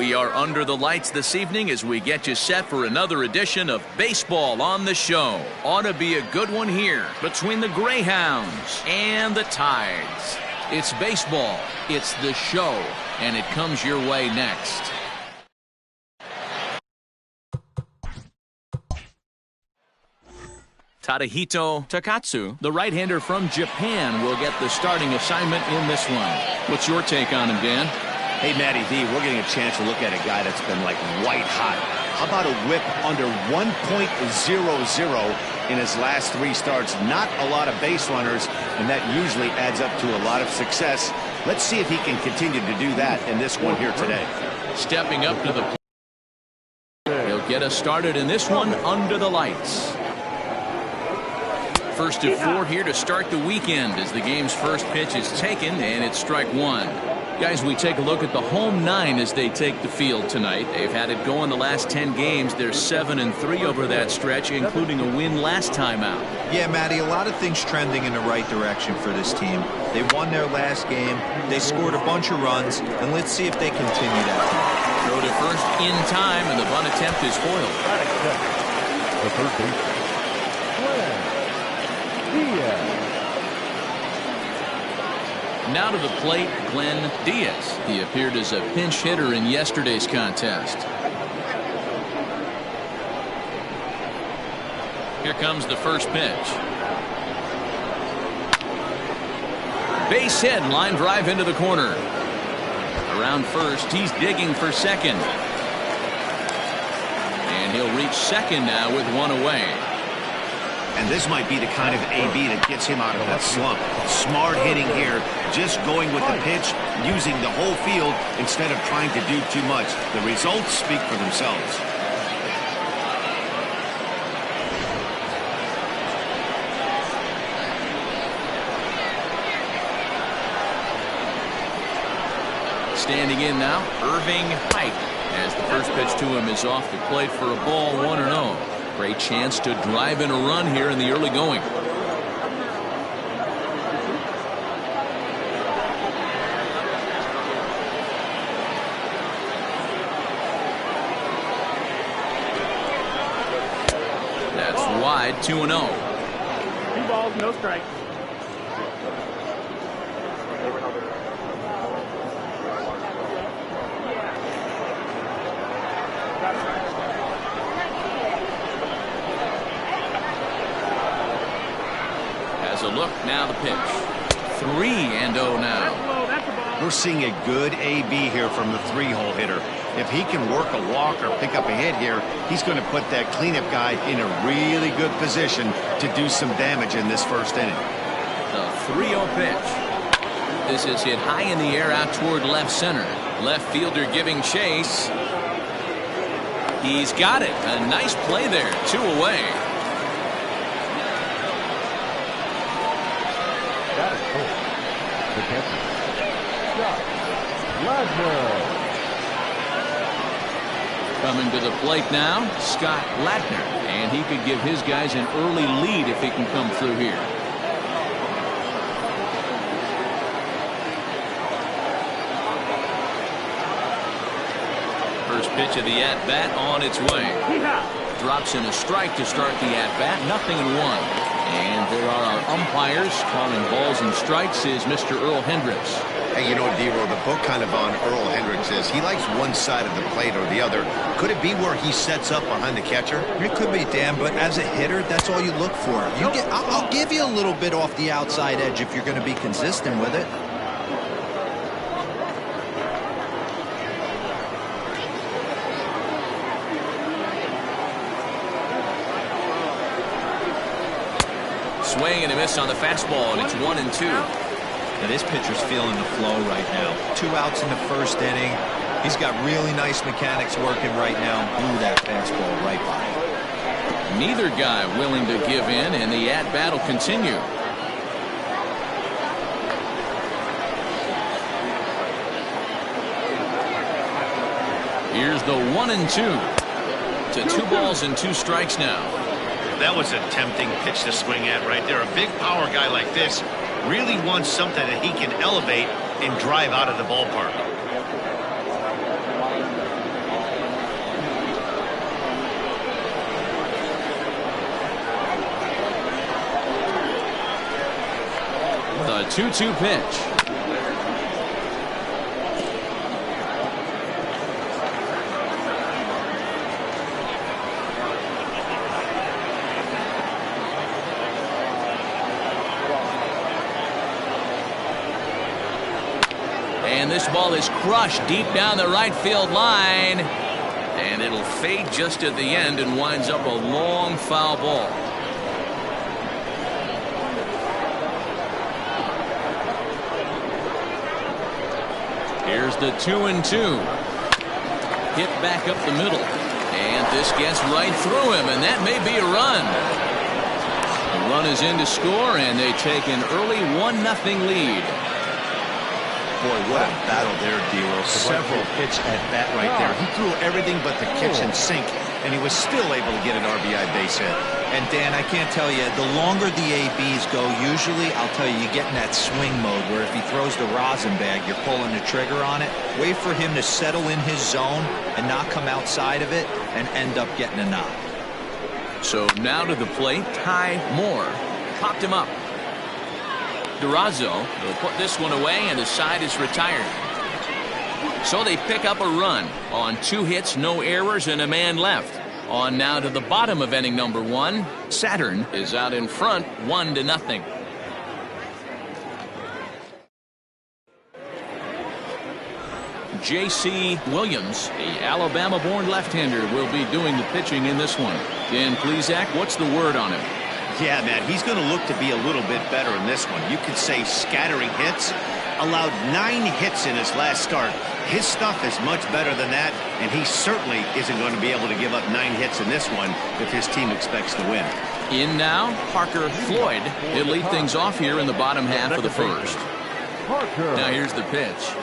We are under the lights this evening as we get you set for another edition of Baseball on the Show. Ought to be a good one here between the Greyhounds and the Tides. It's baseball, it's the show, and it comes your way next. Tadahito Takatsu, the right-hander from Japan, will get the starting assignment in this one. What's your take on him, Dan? Hey, Matty D, we're getting a chance to look at a guy that's been like white hot. How about a whip under 1.00 in his last 3 starts? Not a lot of base runners, and that usually adds up to a lot of success. Let's see if he can continue to do that in this one here today. Stepping up to the plate. He'll get us started in this one under the lights. First of 4 here to start the weekend as the game's first pitch is taken, and it's strike 1. Guys, we take a look at the home 9 as they take the field tonight. They've had it going the last 10 games. They're 7-3 over that stretch, including a win last time out. Yeah, Matty, a lot of things trending in the right direction for this team. They won their last game. They scored a bunch of runs, and let's see if they continue that. Throw to first in time, and the bunt attempt is foiled. The third baseman, Diaz. Now to the plate, Glenn Diaz. He appeared as a pinch hitter in yesterday's contest. Here comes the first pitch. Base hit, line drive into the corner. Around first, he's digging for second. And he'll reach second now with 1 away. And this might be the kind of AB that gets him out of that slump. Smart hitting here, just going with the pitch, using the whole field instead of trying to do too much. The results speak for themselves. Standing in now, Irving Pike, as the first pitch to him is off the plate for a ball, 1-0. Great chance to drive in a run here in the early going. That's wide, 2-0. 2 balls, no strikes. A look, now the pitch. 3-0 now. We're seeing a good AB here from the 3-hole hitter. If he can work a walk or pick up a hit here, he's going to put that cleanup guy in a really good position to do some damage in this first inning. The 3-0 pitch. This is hit high in the air out toward left center. Left fielder giving chase. He's got it. A nice play there. 2 away. The catcher, Scott Ladner. Coming to the plate now, Scott Ladner, and he could give his guys an early lead if he can come through here. First pitch of the at-bat on its way. Drops in a strike to start the at-bat, 0-1. And there are our umpires calling balls and strikes is Mr. Earl Hendricks. Hey, you know, D-Roll, the book kind of on Earl Hendricks is he likes one side of the plate or the other. Could it be where he sets up behind the catcher? It could be, Dan, but as a hitter, that's all you look for. I'll give you a little bit off the outside edge if you're going to be consistent with it. Swing and a miss on the fastball, and it's 1-2. Now this pitcher's feeling the flow right now. 2 outs in the first inning. He's got really nice mechanics working right now. Blew that fastball right by him. Neither guy willing to give in, and the at-bat will continue. Here's the 1-2 to 2 balls and 2 strikes now. That was a tempting pitch to swing at right there. A big power guy like this really wants something that he can elevate and drive out of the ballpark. 2-2 pitch. And this ball is crushed deep down the right field line. And it'll fade just at the end and winds up a long foul ball. Here's the 2-2. Hit back up the middle. And this gets right through him, and that may be a run. The run is in to score, and they take an early 1-0 lead. Boy, what a battle there, D-Roll. Several pitch at bat right there. He threw everything but the kitchen sink, and he was still able to get an RBI base hit. And Dan, I can't tell you, the longer the ABs go, usually, I'll tell you, you get in that swing mode where if he throws the rosin bag, you're pulling the trigger on it. Wait for him to settle in his zone and not come outside of it and end up getting a knock. So now to the plate, Ty Moore popped him up. Durazo will put this one away, and the side is retired. So they pick up a run on 2 hits, no errors, and a man left. On now to the bottom of inning number 1. Saturn is out in front, 1-0. J.C. Williams, the Alabama-born left-hander, will be doing the pitching in this one. Dan Plesac, what's the word on him? Yeah, man, he's going to look to be a little bit better in this one. You could say scattering hits. Allowed 9 hits in his last start. His stuff is much better than that, and he certainly isn't going to be able to give up 9 hits in this one if his team expects to win. In now, Parker Floyd. He'll lead things off here in the bottom half of the first. Now here's the pitch.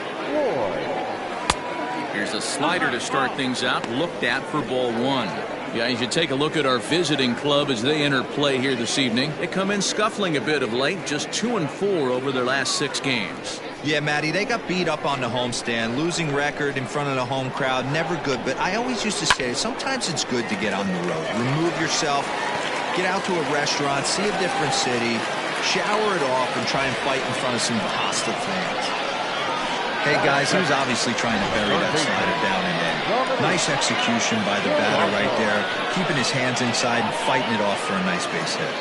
Here's a slider to start things out, looked at for ball 1. Guys, you take a look at our visiting club as they enter play here this evening. They come in scuffling a bit of late, just 2-4 over their last 6 games. Yeah, Matty, they got beat up on the homestand. Losing record in front of the home crowd, never good. But I always used to say, sometimes it's good to get on the road. Remove yourself, get out to a restaurant, see a different city, shower it off, and try and fight in front of some hostile fans. Hey, guys, he was obviously trying to bury that slider down and in. Nice execution by the batter right there, keeping his hands inside and fighting it off for a nice base hit.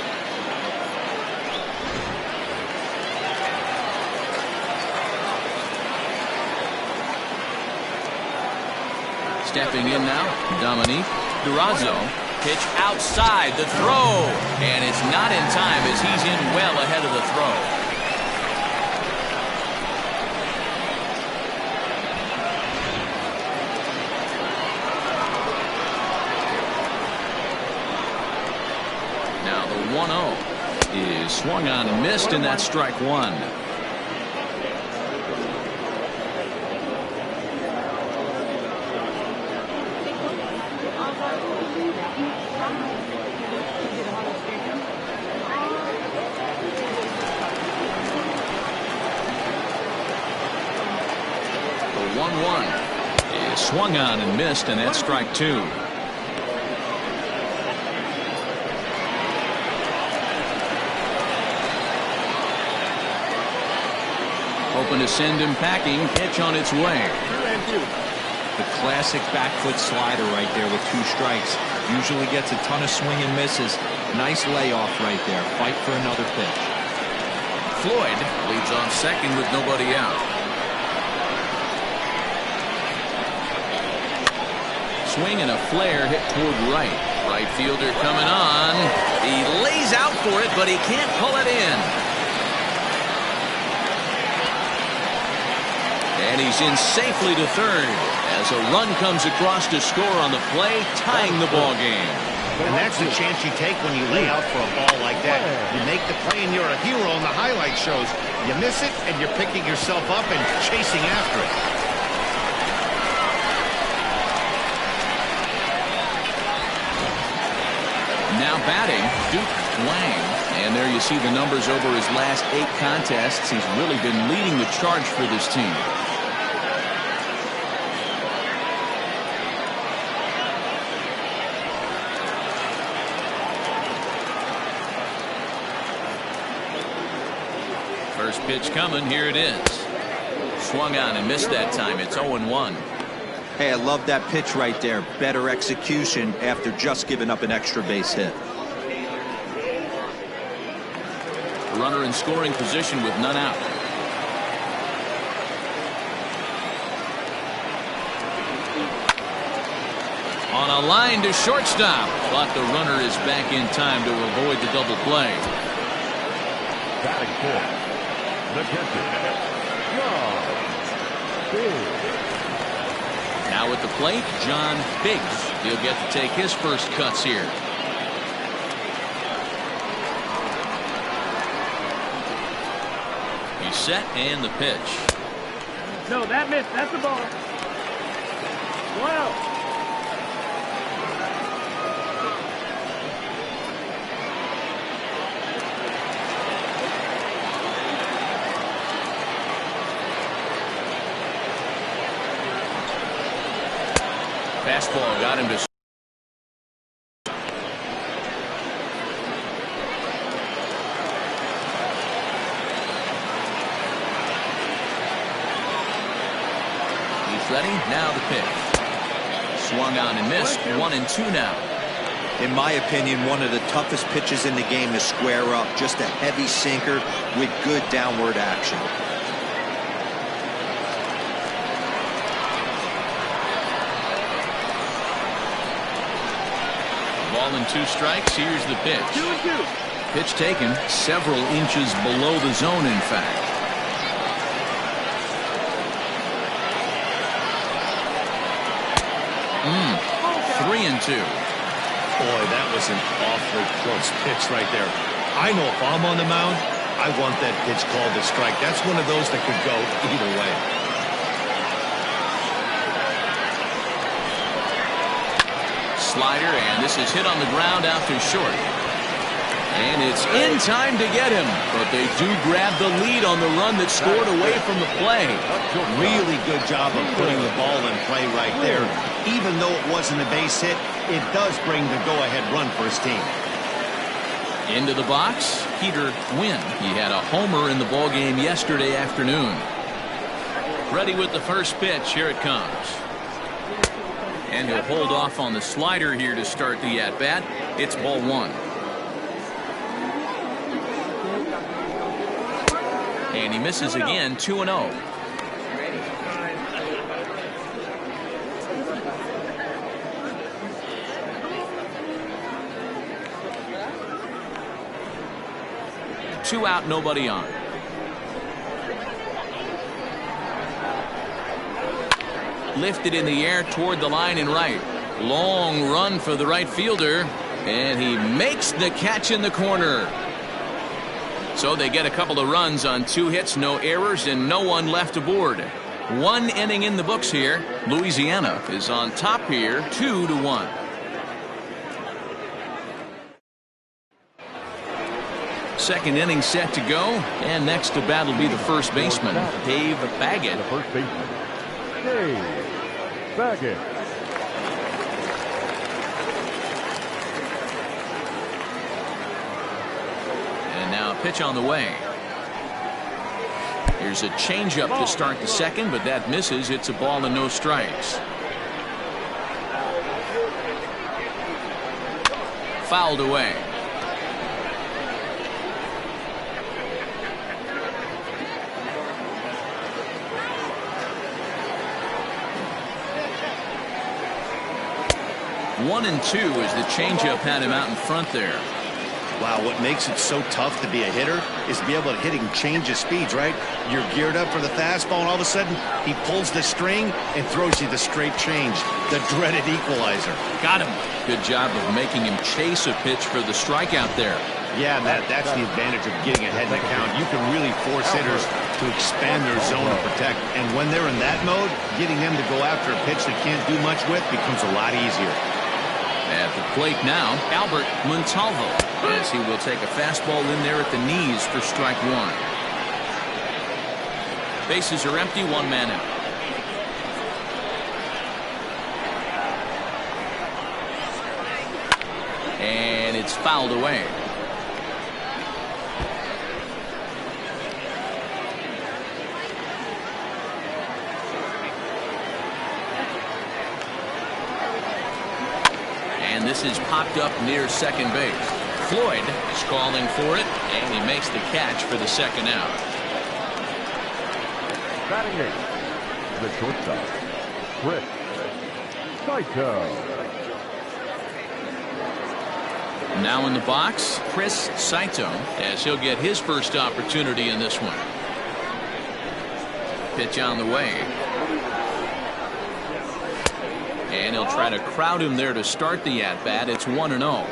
Stepping in now, Dominique Durazo. Pitch outside the throw, and it's not in time as he's in well ahead of the throw. Now the 1-0 is swung on and missed, and that's strike 1. The 1-1 is swung on and missed, and that's strike 2. Hoping to send him packing. Pitch on its way. The classic back foot slider right there with 2 strikes. Usually gets a ton of swing and misses. Nice layoff right there. Fight for another pitch. Floyd leads on second with nobody out. Swing and a flare hit toward right. Right fielder coming on. He lays out for it, but he can't pull it in. And he's in safely to third as a run comes across to score on the play, tying the ball game. And that's the chance you take when you lay out for a ball like that. You make the play and you're a hero in the highlight shows. You miss it and you're picking yourself up and chasing after it. Now batting, Duke Wang. And there you see the numbers over his last 8 contests. He's really been leading the charge for this team. First pitch coming. Here it is. Swung on and missed that time. It's 0-1. Hey, I love that pitch right there. Better execution after just giving up an extra base hit. Runner in scoring position with none out. On a line to shortstop, but the runner is back in time to avoid the double play. Batting fourth, the catcher, John Biggs. Now at the plate, John Biggs. He'll get to take his first cuts here. He's set and the pitch. No, that missed. That's the ball. Wow. Fastball got him to. He's ready. Now the pitch. Swung on and missed. 1-2 now. In my opinion, one of the toughest pitches in the game to square up. Just a heavy sinker with good downward action. Ball and 2 strikes. Here's the pitch. 2-2. Pitch taken several inches below the zone, in fact. Mm. 3-2. Boy, that was an awfully close pitch right there. I know if I'm on the mound, I want that pitch called a strike. That's one of those that could go either way. Slider, and this is hit on the ground out to short. And it's in time to get him, but they do grab the lead on the run that scored away from the play. Really good job of putting the ball in play right there. Even though it wasn't a base hit, it does bring the go-ahead run for his team. Into the box, Peter Wynn. He had a homer in the ballgame yesterday afternoon. Ready with the first pitch. Here it comes. And he'll hold off on the slider here to start the at-bat. It's ball 1. And he misses again. 2-0. Two out, nobody on. Lifted in the air toward the line and right. Long run for the right fielder, and he makes the catch in the corner. So they get a couple of runs on 2 hits, no errors, and no one left aboard. 1 inning in the books here. Louisiana is on top here, 2-1. Second inning set to go, and next to bat will be the first baseman, Dave Baggett. The first baseman, Dave Baggett. And now a pitch on the way. Here's a changeup to start the second, but that misses. It's a ball and no strikes. Fouled away. One and 2 as the changeup had him out in front there. Wow, what makes it so tough to be a hitter is to be able to hit and change of speeds, right? You're geared up for the fastball, and all of a sudden, he pulls the string and throws you the straight change, the dreaded equalizer. Got him. Good job of making him chase a pitch for the strikeout there. Yeah, that's the advantage of getting ahead in the count. You can really force hitters to expand their zone and protect. And when they're in that mode, getting them to go after a pitch they can't do much with becomes a lot easier. At the plate now, Albert Montalvo, as he will take a fastball in there at the knees for strike 1. Bases are empty, 1 man out. And it's fouled away. popped up near second base. Floyd is calling for it, and he makes the catch for the second out. Batting eighth, the shortstop, Chris Saito. Now in the box, Chris Saito, as he'll get his first opportunity in this one. Pitch on the way. And he'll try to crowd him there to start the at-bat. It's 1-0.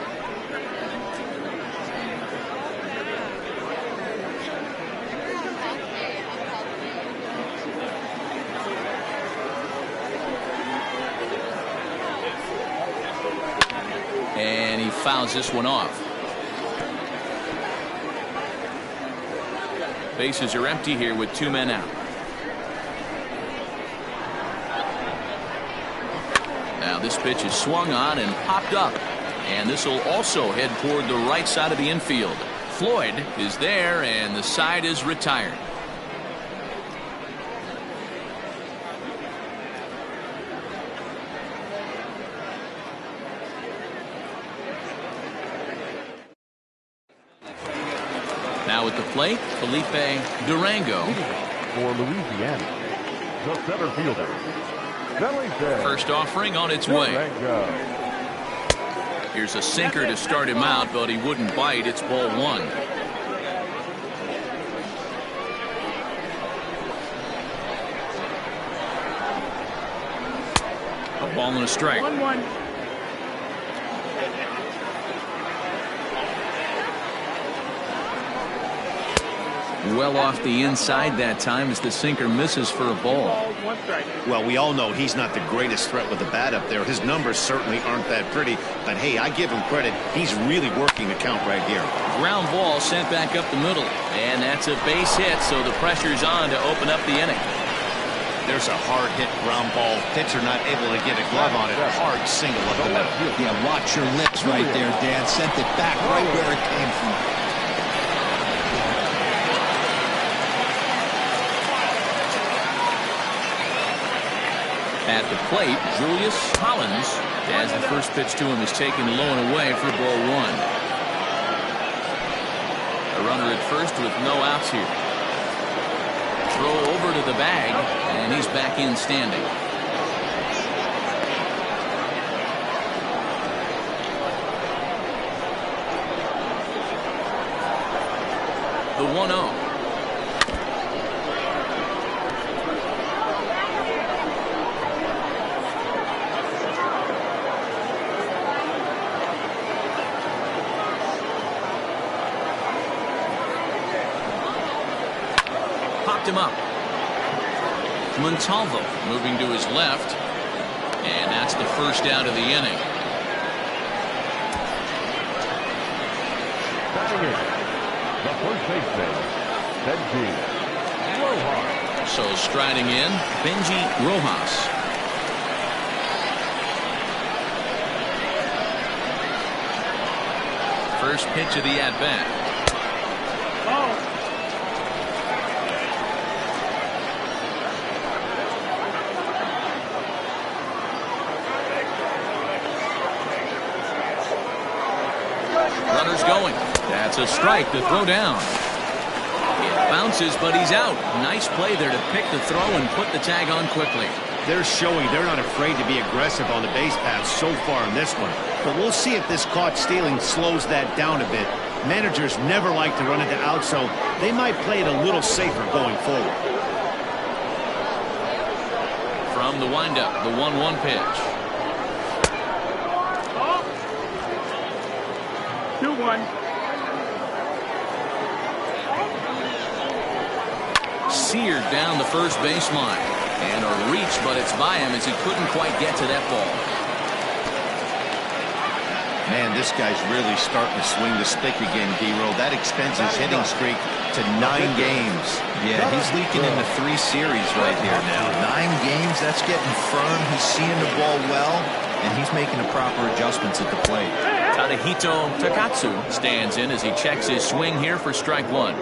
And he fouls this one off. Bases are empty here with 2 men out. Now this pitch is swung on and popped up. And this will also head toward the right side of the infield. Floyd is there, and the side is retired. Now at the plate, Felipe Durango. For Louisiana, the center fielder, Felipe First offering on its way. Durango. Here's a sinker to start him out, but he wouldn't bite. It's ball 1. A ball and a strike. 1-1. Well off the inside that time as the sinker misses for a ball. Balls, 1 strike. Well, we all know he's not the greatest threat with the bat up there. His numbers certainly aren't that pretty. But, hey, I give him credit. He's really working the count right here. Ground ball sent back up the middle. And that's a base hit, so the pressure's on to open up the inning. There's a hard-hit ground ball. Pitcher not able to get a glove on it. Hard single up the middle. Yeah, watch your lips right there, Dan. Sent it back right where it came from. At the plate, Julius Collins, as the first pitch to him is taken low and away for ball 1. A runner at first with no outs here. Throw over to the bag, and he's back in standing. The 1-0. Him up. Montalvo moving to his left, and that's the first out of the inning. Batting eighth, the first baseman, Benji Rojas. So striding in, Benji Rojas. First pitch of the at-bat. Ball. Runner's going. That's a strike to throw down. It bounces, but he's out. Nice play there to pick the throw and put the tag on quickly. They're showing they're not afraid to be aggressive on the base paths so far in this one. But we'll see if this caught stealing slows that down a bit. Managers never like to run it to out, so they might play it a little safer going forward. From the windup, the 1-1 pitch. 2-1. Seared down the first baseline. And a reach, but it's by him as he couldn't quite get to that ball. Man, this guy's really starting to swing the stick again, D-Roll. That extends his hitting streak to 9 games. Yeah, he's leaking into 3 series right here now. 9 games, that's getting firm. He's seeing the ball well, and he's making the proper adjustments at the plate. Tadahito Takatsu stands in as he checks his swing here for strike 1.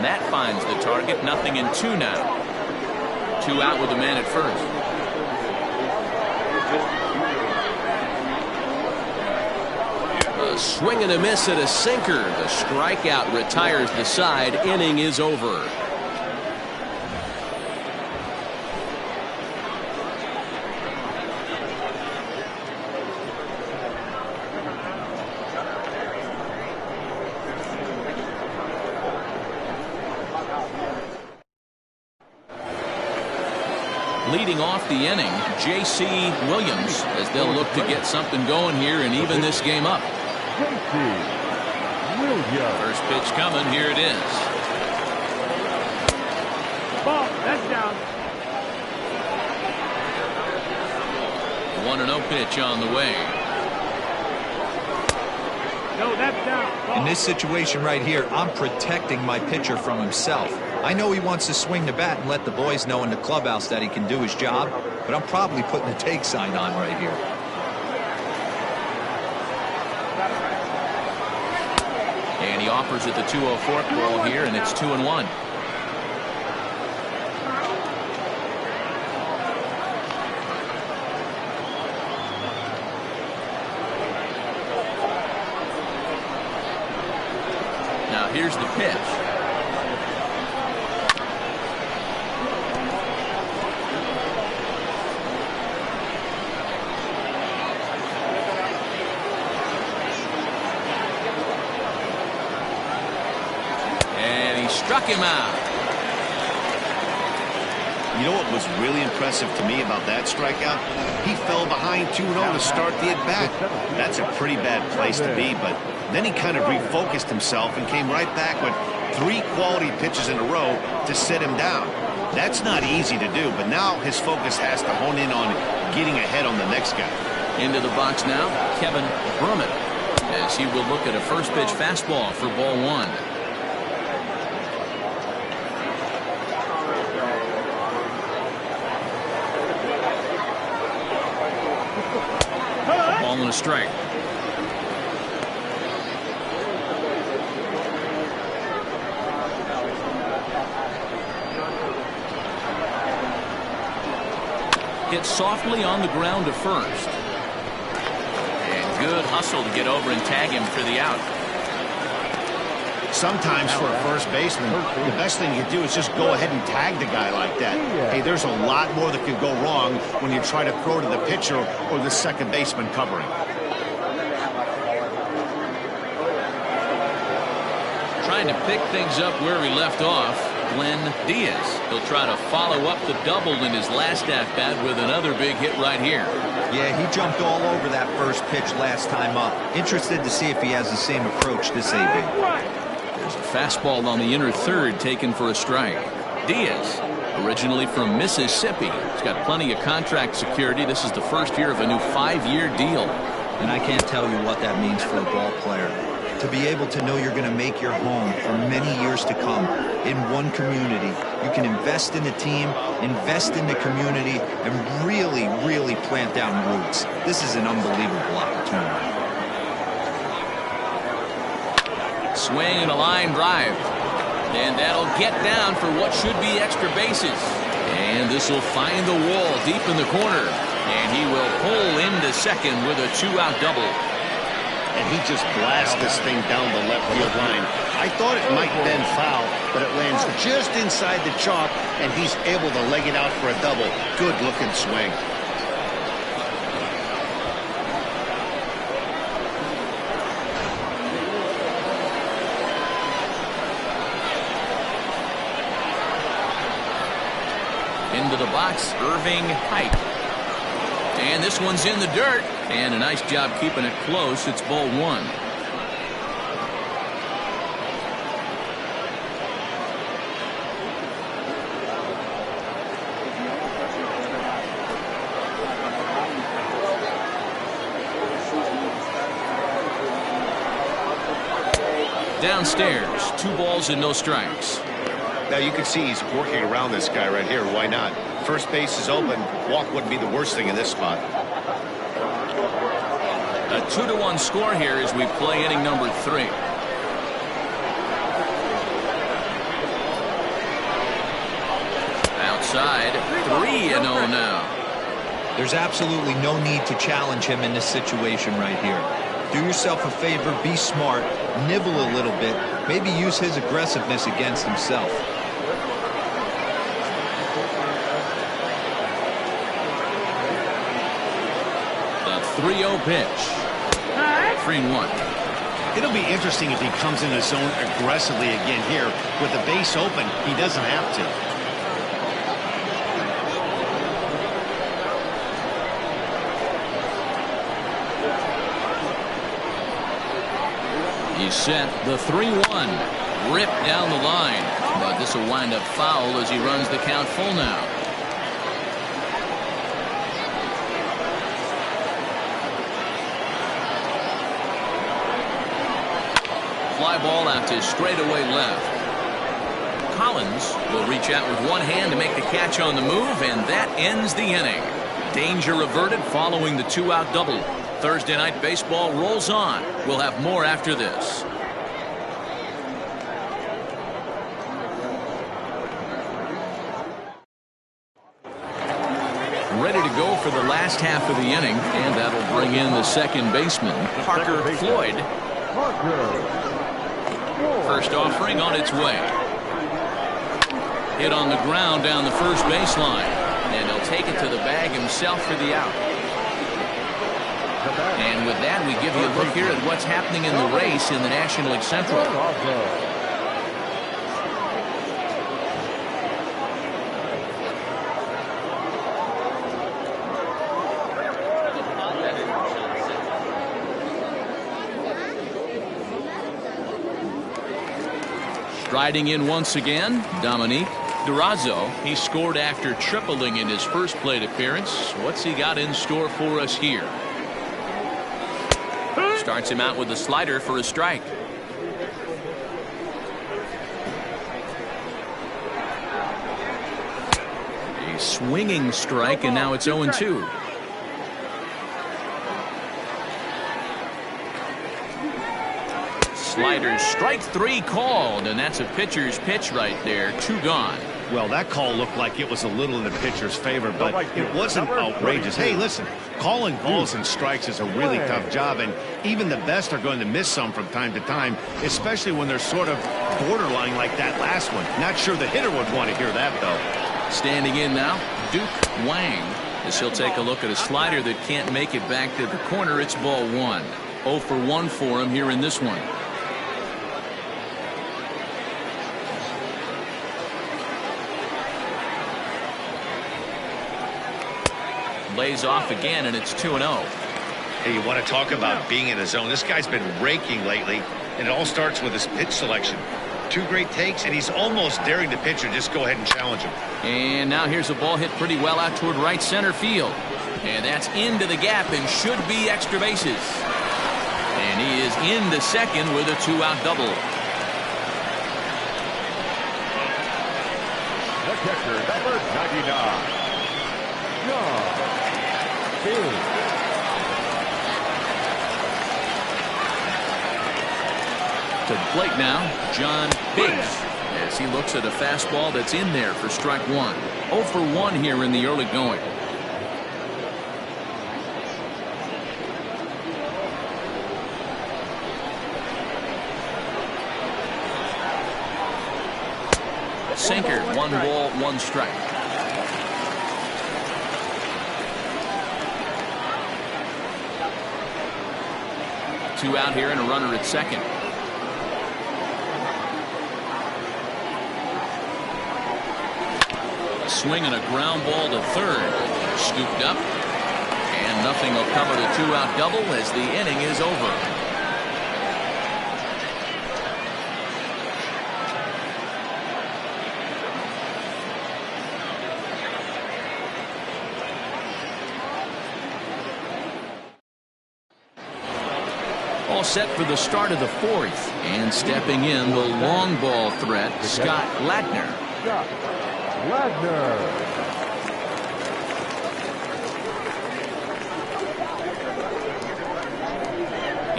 that finds the target. 0-2 now. 2 out with a man at first. A swing and a miss at a sinker. The strikeout retires the side. Inning is over. Leading off the inning, J.C. Williams, as they'll look to get something going here and even this game up. J.C. Williams. First pitch coming. Here it is. Ball. That's down. 1-0 pitch on the way. No, that's down. Ball. In this situation right here, I'm protecting my pitcher from himself. I know he wants to swing the bat and let the boys know in the clubhouse that he can do his job, but I'm probably putting the take sign on right here. And he offers it the 2-0 forkball here, and it's 2-1. Now here's the pitch. Struck him out. You know what was really impressive to me about that strikeout? He fell behind 2-0 to start the at-bat. That's a pretty bad place to be, but then he kind of refocused himself and came right back with 3 quality pitches in a row to set him down. That's not easy to do, but now his focus has to hone in on getting ahead on the next guy. Into the box now, Kevin Brummett, as he will look at a first pitch fastball for ball 1. And a strike. Hit softly on the ground to first. And good hustle to get over and tag him for the out. Sometimes for a first baseman, the best thing you can do is just go ahead and tag the guy like that. Hey, there's a lot more that could go wrong when you try to throw to the pitcher or the second baseman covering. Trying to pick things up where he left off, Glenn Diaz. He'll try to follow up the double in his last at-bat with another big hit right here. Yeah, he jumped all over that first pitch last time up. Interested to see if he has the same approach this AB. There's a fastball on the inner third taken for a strike. Diaz, originally from Mississippi, he's got plenty of contract security. This is the first year of a new 5-year deal. And I can't tell you what that means for a ball player. To be able to know you're going to make your home for many years to come in one community. You can invest in the team, invest in the community, and really, really plant down roots. This is an unbelievable opportunity. Swing and a line drive. And that'll get down for what should be extra bases. And this will find the wall deep in the corner. And he will pull into second with a 2-out double. And he just blasts this thing down the left field line. I thought it might bend foul, but it lands just inside the chalk, and he's able to leg it out for a double. Good looking swing. Into the box, Irving Pike. And this one's in the dirt. And a nice job keeping it close. It's ball 1. Downstairs, 2 balls and no strikes. Now you can see he's working around this guy right here. Why not? First base is open. Walk wouldn't be the worst thing in this spot. A 2-1 score here as we play inning number 3. 3-0 now. There's absolutely no need to challenge him in this situation right here. Do yourself a favor, be smart, nibble a little bit, maybe use his aggressiveness against himself. The 3-0 pitch. 3-1. It'll be interesting if he comes in the zone aggressively again here. With the base open, he doesn't have to. He's set. The 3-1. Ripped down the line. But this will wind up foul as he runs the count full now. Fly ball out to straightaway left. Collins will reach out with one hand to make the catch on the move, and that ends the inning. Danger averted following the 2-out double. Thursday night baseball rolls on. We'll have more after this. Ready to go for the last half of the inning, and that'll bring in the second baseman, Parker Floyd. First offering on its way. Hit on the ground down the first baseline, and he'll take it to the bag himself for the out. And with that, we give you a look here at what's happening in the race in the National League Central. Striding in once again, Dominique Durazo. He scored after tripling in his first plate appearance. What's he got in store for us here? Starts him out with a slider for a strike. A swinging strike, and now it's 0-2. Slider, strike 3 called, and that's a pitcher's pitch right there. 2 gone. Well, that call looked like it was a little in the pitcher's favor, but it wasn't outrageous. Hey, listen, calling balls and strikes is a really tough job, and even the best are going to miss some from time to time, especially when they're sort of borderline like that last one. Not sure the hitter would want to hear that, though. Standing in now, Duke Wang, as he'll take a look at a slider that can't make it back to the corner. It's ball 1. 0 for 1 for him here in this one. Lays off again, and it's 2-0. Hey, you want to talk about being in the zone? This guy's been raking lately, and it all starts with his pitch selection. 2 great takes, and he's almost daring the pitcher just go ahead and challenge him. And now here's a ball hit pretty well out toward right center field. And that's into the gap and should be extra bases. And he is into second with a 2-out double. The catcher, number 99. John. To the plate now, John Biggs, as he looks at a fastball that's in there for strike 1. 0 for 1 here in the early going. Sinker, 1 ball, 1 strike. Two out here and a runner at second. A swing and a ground ball to third. Scooped up. And nothing will cover the 2-out double as the inning is over. All set for the start of the 4th, and stepping in the long ball threat, Scott Ladner. Scott Ladner.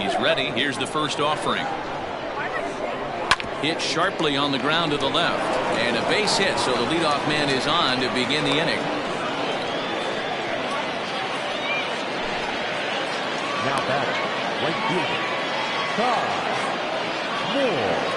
He's ready. Here's the first offering. Hit sharply on the ground to the left, and a base hit, so the leadoff man is on to begin the inning. fielder, Ty Moore.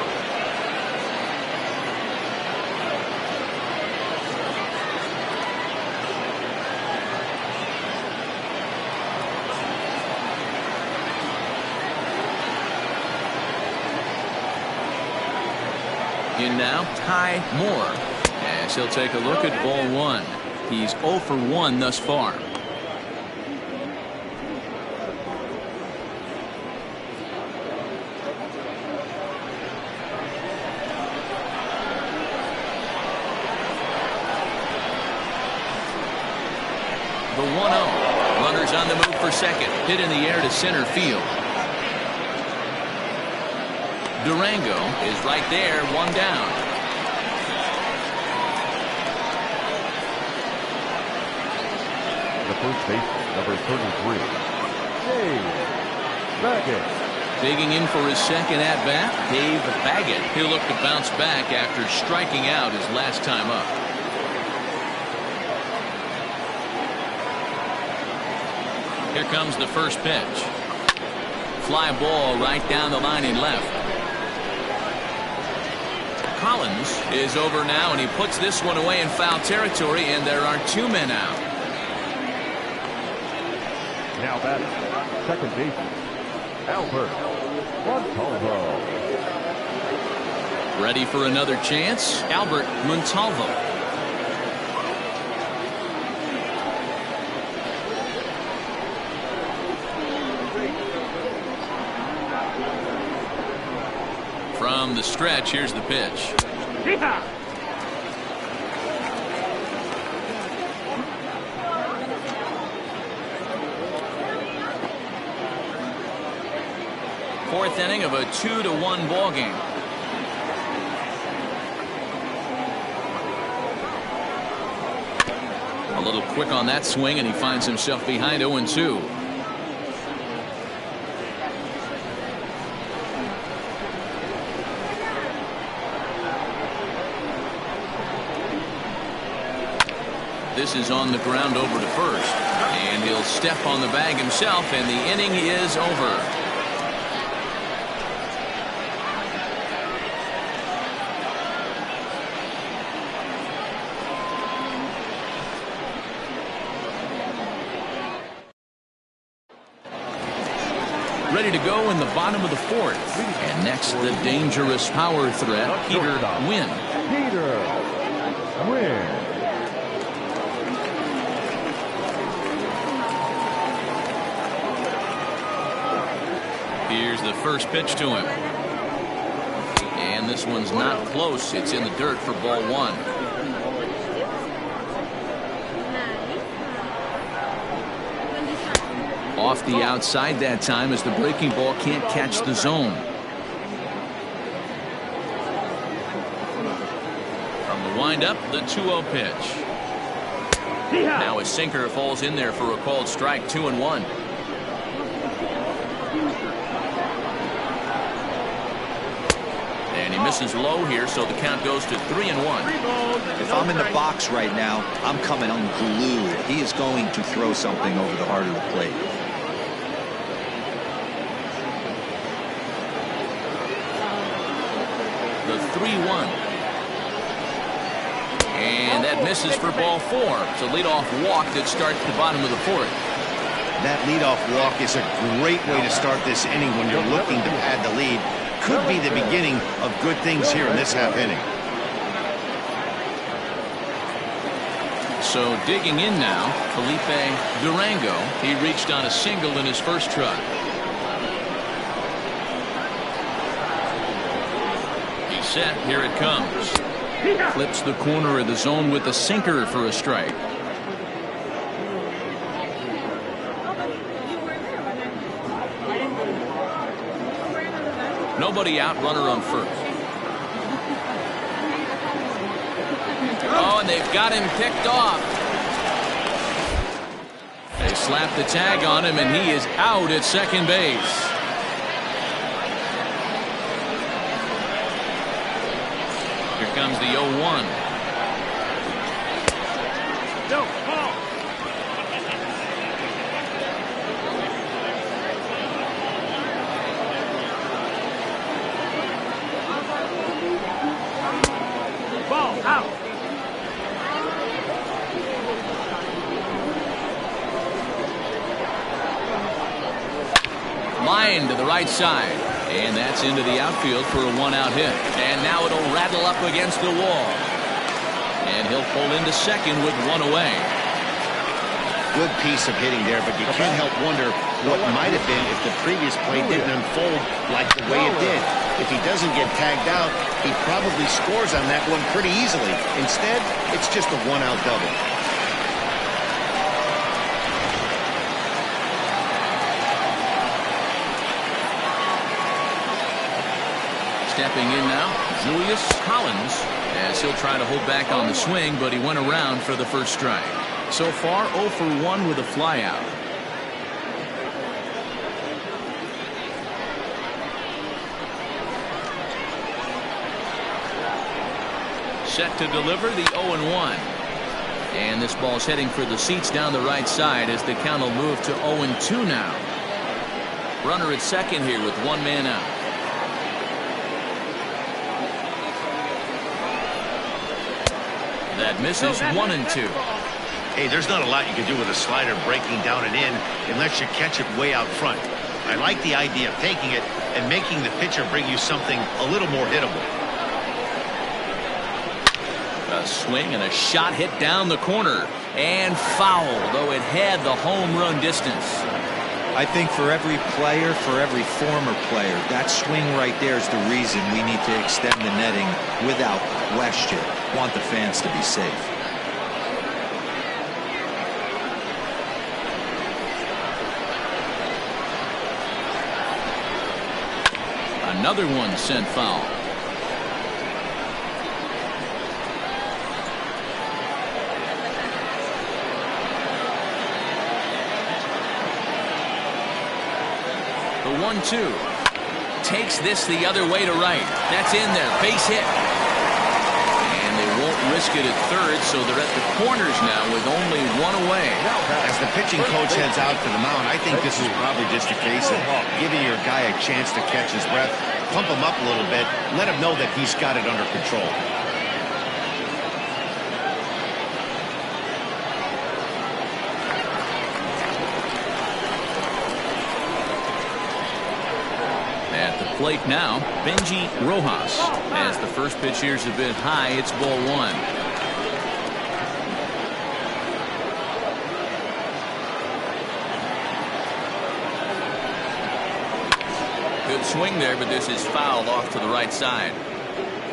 In now, Ty Moore. As he'll take a look at ball one. He's 0 for 1 thus far. The 1-0. Runners on the move for second. Hit in the air to center field. Durango is right there, one down. The first baseman, number 33, Dave Baggett. Digging in for his second at-bat, Dave Baggett. He'll look to bounce back after striking out his last time up. Here comes the first pitch. Fly ball right down the line in left. Collins is over now, and he puts this one away in foul territory, and there are 2 men out. Now batting, second baseman, Albert Montalvo. Ready for another chance, Albert Montalvo. From the stretch, here's the pitch. Yeehaw! Fourth inning of a 2-1 ball game. A little quick on that swing, and he finds himself behind 0-2. This is on the ground over to first, and he'll step on the bag himself, and the inning is over. Ready to go in the bottom of the fourth, and next the dangerous power threat, Peter Wynn. Peter Wynn. Here's the first pitch to him. And this one's not close. It's in the dirt for ball one. Off the outside that time as the breaking ball can't catch the zone. From the windup, the 2-0 pitch. Now a sinker falls in there for a called strike, 2-1. And he misses low here, so the count goes to 3-1. If I'm in the box right now, I'm coming unglued. He is going to throw something over the heart of the plate. The 3-1. And that misses for ball four. It's a leadoff walk that starts the bottom of the fourth. That leadoff walk is a great way to start this inning when you're looking to pad the lead. Could be the beginning of good things here in this half inning. So digging in now, Felipe Durango. He reached on a single in his first try. He's set. Here it comes. Flips the corner of the zone with a sinker for a strike. Nobody out, runner on first. Oh, and they've got him picked off. They slap the tag on him, and he is out at second base. Here comes the 0-1. No, ball. right side. And that's into the outfield for a one-out hit. And now it'll rattle up against the wall. And he'll pull into second with one away. Good piece of hitting there, but you can't help wonder what might have been if the previous play didn't unfold like the way it did. If he doesn't get tagged out, he probably scores on that one pretty easily. Instead, it's just a one-out double. Stepping in now, Julius Collins, as he'll try to hold back on the swing, but he went around for the first strike. So far, 0 for 1 with a flyout. Set to deliver the 0-1. And this ball's heading for the seats down the right side as the count will move to 0-2 now. Runner at second here with one man out. That misses 1-2. Hey, there's not a lot you can do with a slider breaking down and in unless you catch it way out front. I like the idea of taking it and making the pitcher bring you something a little more hittable. A swing and a shot hit down the corner and foul, though it had the home run distance. I think for every player, for every former player, that swing right there is the reason we need to extend the netting without question. Want the fans to be safe. Another one sent foul. The 1-2 takes this the other way to right. That's in there. Base hit. And they won't risk it at third, so they're at the corners now with only one away. As the pitching coach heads out to the mound, I think this is probably just a case of giving your guy a chance to catch his breath, pump him up a little bit, let him know that he's got it under control. At the plate now, Benji Rojas. As the first pitch here's a bit high, it's ball one. Good swing there, but this is fouled off to the right side.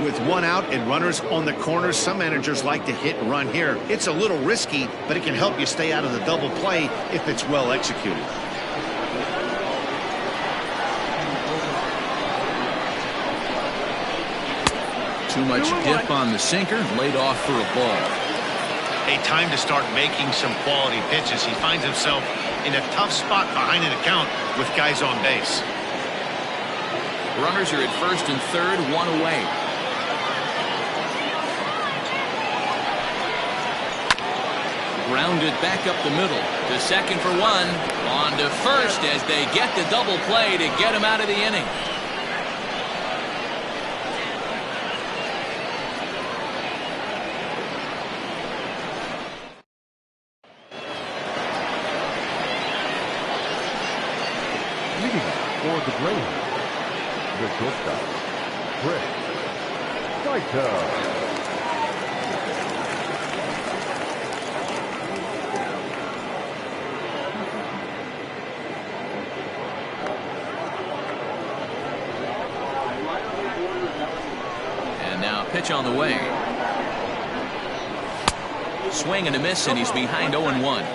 With one out and runners on the corners, some managers like to hit and run here. It's a little risky, but it can help you stay out of the double play if it's well executed. Too much dip on the sinker, laid off for a ball. A time to start making some quality pitches. He finds himself in a tough spot behind an account with guys on base. Runners are at first and third, one away. Grounded back up the middle. To second for one. On to first as they get the double play to get him out of the inning. For the Greyhounds, the shortstop, Chris Saito. And now a pitch on the way. Swing and a miss, and he's behind 0-1.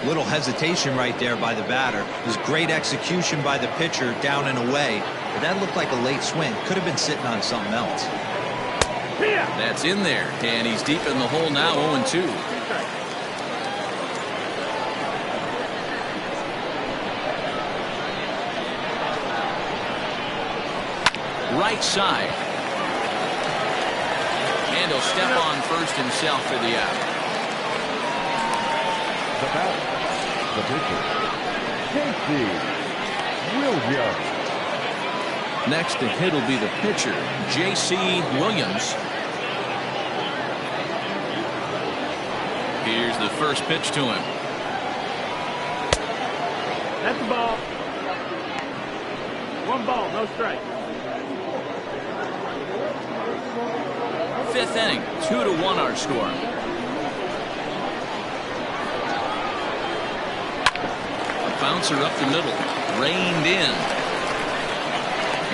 Little hesitation right there by the batter. There's great execution by the pitcher down and away. But that looked like a late swing. Could have been sitting on something else. That's in there, and he's deep in the hole now, 0-2. Right side. And he'll step on first himself for the out. The batter, the pitcher, Casey Williams. Next to hit will be the pitcher, J.C. Williams. Here's the first pitch to him. That's the ball. One ball, no strike. Fifth inning, 2-1 our score. A bouncer up the middle, reined in.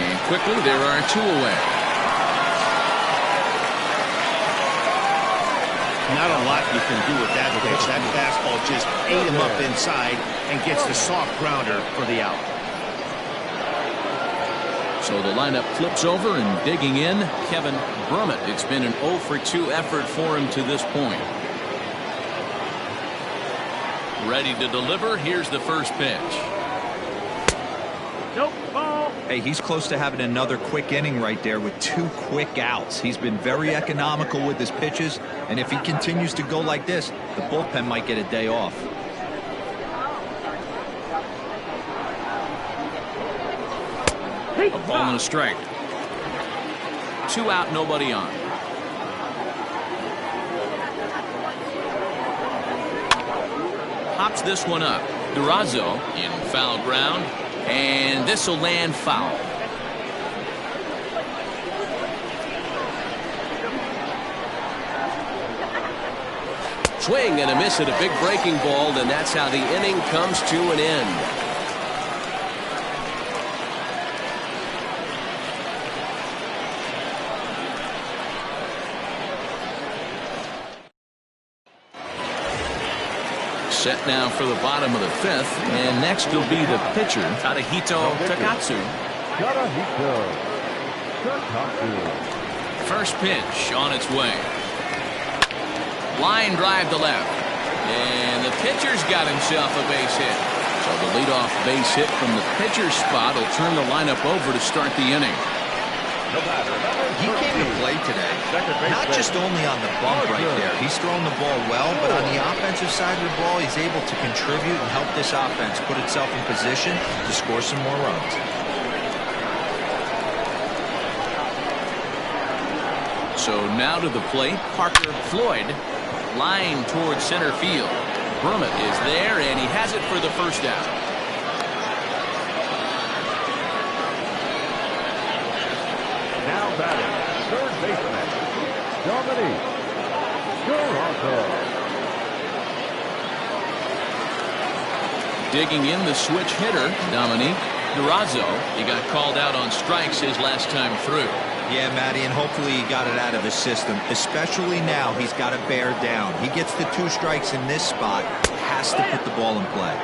And quickly there are 2 away. Not a lot you can do with that pitch. That fastball just ate him up inside and gets the soft grounder for the out. So the lineup flips over, and digging in, Kevin Brummett. It's been an 0 for 2 effort for him to this point. Ready to deliver. Here's the first pitch. Nope, ball. Hey, he's close to having another quick inning right there with 2 quick outs. He's been very economical with his pitches, and if he continues to go like this, the bullpen might get a day off. A ball and a strike. 2 out, nobody on. Hops this one up. Durazo in foul ground, and this will land foul. Swing and a miss at a big breaking ball, and that's how the inning comes to an end. Set now for the bottom of the 5th, and next will be the pitcher, Tadahito Takatsu. First pitch on its way. Line drive to left, and the pitcher's got himself a base hit. So the leadoff base hit from the pitcher's spot will turn the lineup over to start the inning. He came to play today, not just only on the bump right there. He's thrown the ball well, but on the offensive side of the ball, he's able to contribute and help this offense put itself in position to score some more runs. So now to the plate, Parker Floyd, line towards center field. Brummett is there, and he has it for the first out. Now batting, third baseman, Dominique Durazo. Digging in, the switch hitter, Dominique Durazo. He got called out on strikes his last time through. Yeah, Matty, and hopefully he got it out of his system. Especially now, he's got to bear down. He gets the 2 strikes in this spot, has to put the ball in play.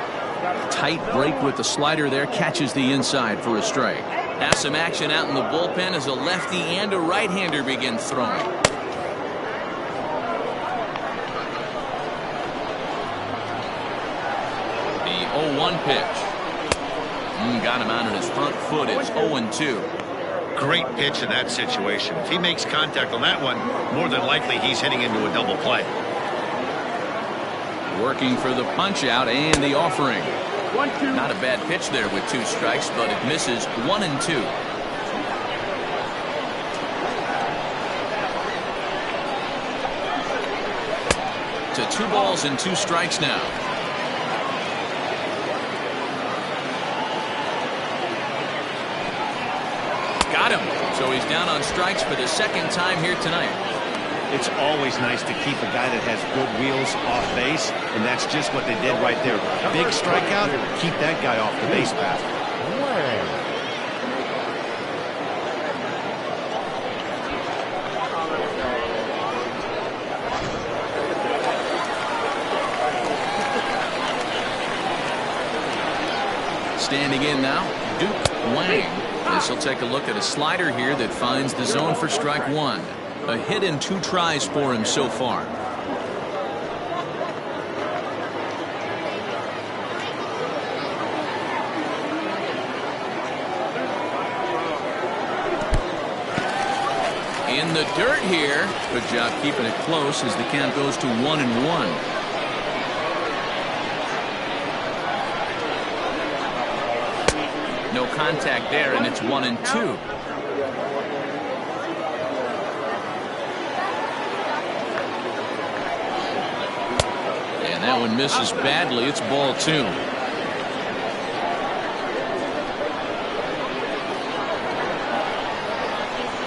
Tight break with the slider there, catches the inside for a strike. Now some action out in the bullpen as a lefty and a right-hander begin throwing. The 0-1 pitch. Got him out on his front foot. It's 0-2. Great pitch in that situation. If he makes contact on that one, more than likely he's hitting into a double play. Working for the punch out and the offering. 1-2. Not a bad pitch there with 2 strikes, but it misses 1-2. To 2 balls and 2 strikes now. Got him. So he's down on strikes for the 2nd time here tonight. It's always nice to keep a guy that has good wheels off base, and that's just what they did right there. Big strikeout, keep that guy off the base path. Standing in now, Duke Wang. This will take a look at a slider here that finds the zone for strike 1. A hit in 2 tries for him so far. In the dirt here. Good job keeping it close as the count goes to 1-1. No contact there, and it's 1-2. And that one misses badly. It's ball 2.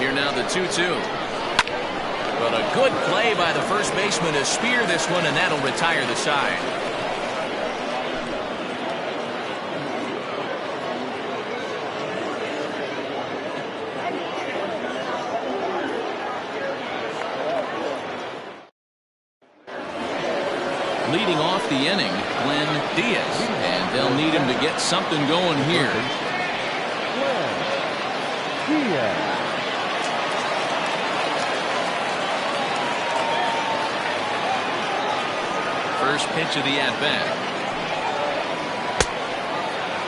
Here now the 2-2. But a good play by the first baseman to spear this one, and that'll retire the side. Leading off the inning, Glenn Diaz, and they'll need him to get something going here. First pitch of the at-bat.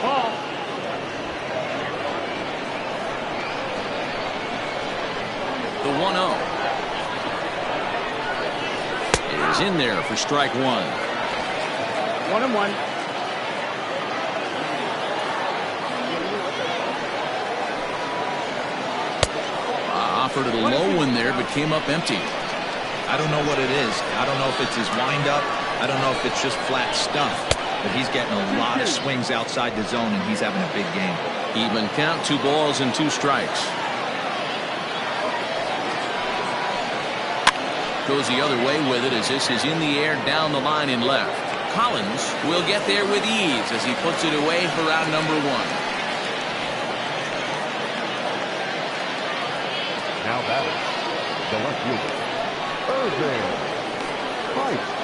Ball. The 1-0 is in there for strike one. 1-1. Offered it a low one there, but came up empty. I don't know what it is. I don't know if it's his windup. I don't know if it's just flat stuff. But he's getting a lot of swings outside the zone, and he's having a big game. Even count, 2 balls and 2 strikes. Goes the other way with it as this is in the air down the line in left. Collins will get there with ease as he puts it away for out number 1. Now batting, the left fielder, Irving Pike.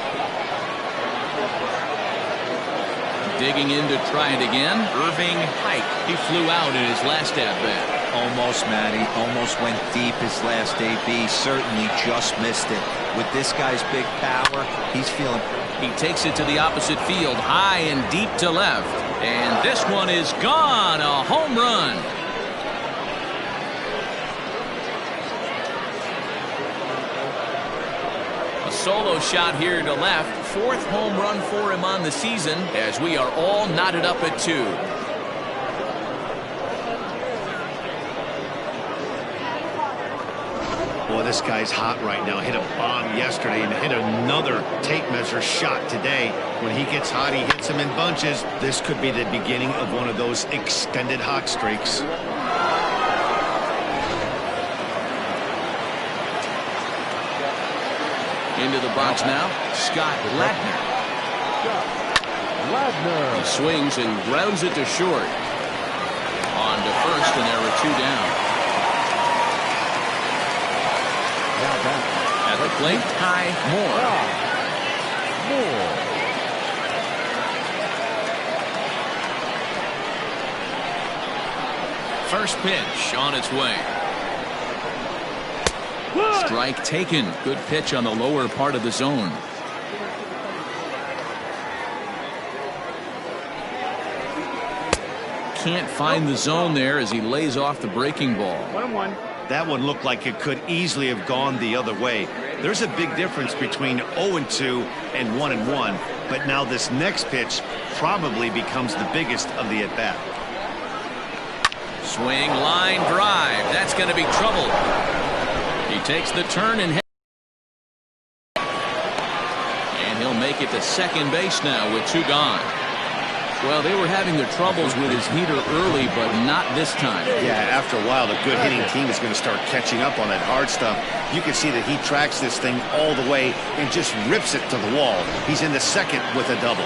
Digging in to try it again. Irving Pike. He flew out in his last at-bat. Almost, Matty. Almost went deep his last AB. Certainly just missed it. With this guy's big power, he's feeling. He takes it to the opposite field, high and deep to left. And this one is gone. A home run. A solo shot here to left. 4th home run for him on the season as we are all knotted up at 2. Boy, this guy's hot right now. Hit a bomb yesterday and hit another tape measure shot today. When he gets hot, he hits them in bunches. This could be the beginning of one of those extended hot streaks. Into the box now, Scott Ladner. He swings and grounds it to short. On to first, and there are 2 down. At the plate, Ty Moore. First pitch on its way. Strike taken. Good pitch on the lower part of the zone. Can't find the zone there as he lays off the breaking ball. 1-1. That one looked like it could easily have gone the other way. There's a big difference between 0-2 and 1-1, but now this next pitch probably becomes the biggest of the at-bat. Swing, line drive. That's going to be trouble. He takes the turn and he'll make it to second base now with 2 gone. Well, they were having their troubles with his heater early, but not this time. Yeah, after a while, the good hitting team is going to start catching up on that hard stuff. You can see that he tracks this thing all the way and just rips it to the wall. He's in the second with a double.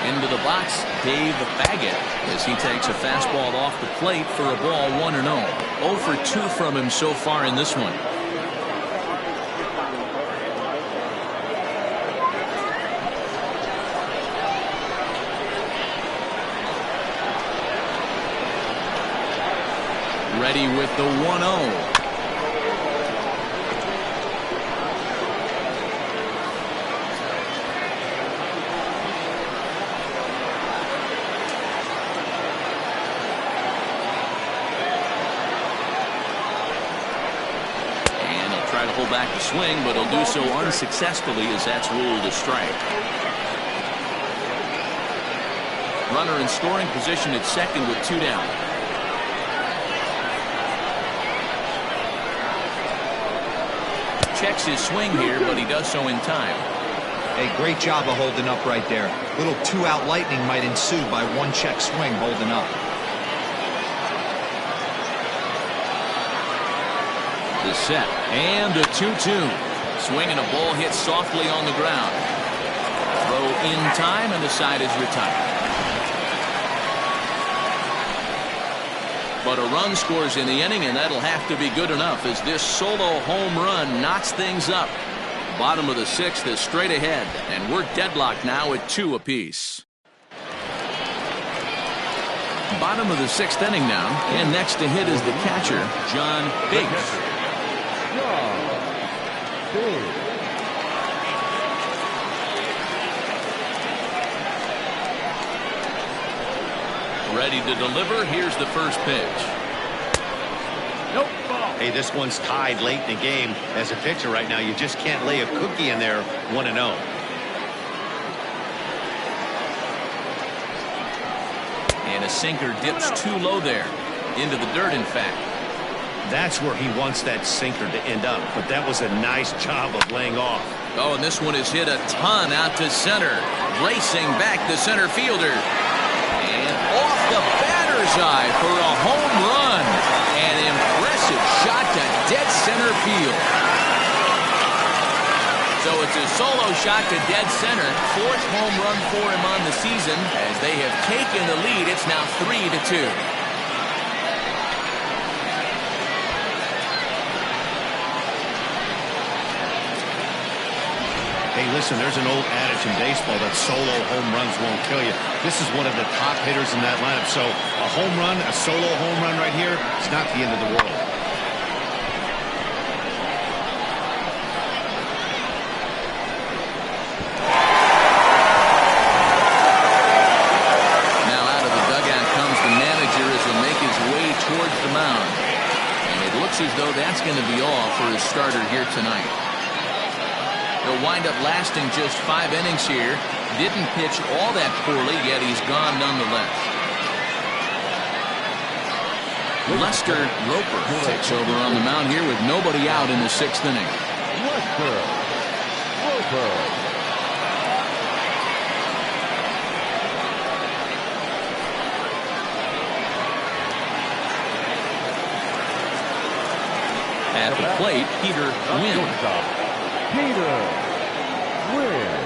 Into the box, Dave Baggett, as he takes a fastball off the plate for a ball 1-0. 0 for 2 from him so far in this one. Ready with the 1-0. Try to pull back the swing, but he'll do so unsuccessfully as that's ruled a strike. Runner in scoring position at second with 2 down. Checks his swing here, but he does so in time. Hey, great job of holding up right there. Little two-out lightning might ensue by one check swing holding up. The set and the 2-2. Swing and a ball hit softly on the ground. Throw in time and the side is retired. But a run scores in the inning, and that'll have to be good enough as this solo home run knocks things up. Bottom of the sixth is straight ahead, and we're deadlocked now at 2 apiece. Bottom of the sixth inning now, and next to hit is the catcher, John Biggs. Ready to deliver. Here's the first pitch. Nope. Ball. Hey, this one's tied late in the game. As a pitcher right now, you just can't lay a cookie in there 1-0. And a sinker dips too low there. Into the dirt, in fact. That's where he wants that sinker to end up, but that was a nice job of laying off. Oh, and this one is hit a ton out to center. Racing back the center fielder. And off the batter's eye for a home run. An impressive shot to dead center field. So it's a solo shot to dead center. 4th home run for him on the season. As they have taken the lead, it's now 3-2. Hey, listen, there's an old adage in baseball that solo home runs won't kill you. This is one of the top hitters in that lineup. So a home run, a solo home run right here, it's not the end of the world. Now out of the dugout comes the manager as he'll make his way towards the mound. And it looks as though that's going to be all for his starter here tonight. He'll wind up lasting just 5 innings here. Didn't pitch all that poorly, yet he's gone nonetheless. Lester Roper takes over on the mound here with nobody out in the 6th inning. Lester Roper. At the plate, Peter Wynn. Peter Wynn.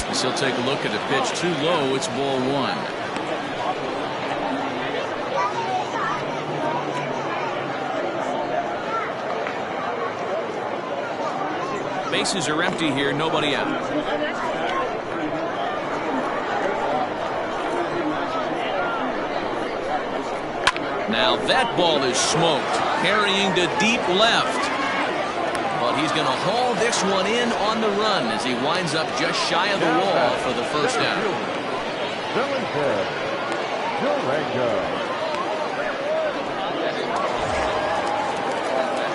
As he'll take a look at a pitch too low, it's ball 1. Bases are empty here, nobody out. Now that ball is smoked, carrying to deep left. But he's going to haul this one in on the run as he winds up just shy of the wall for the first out.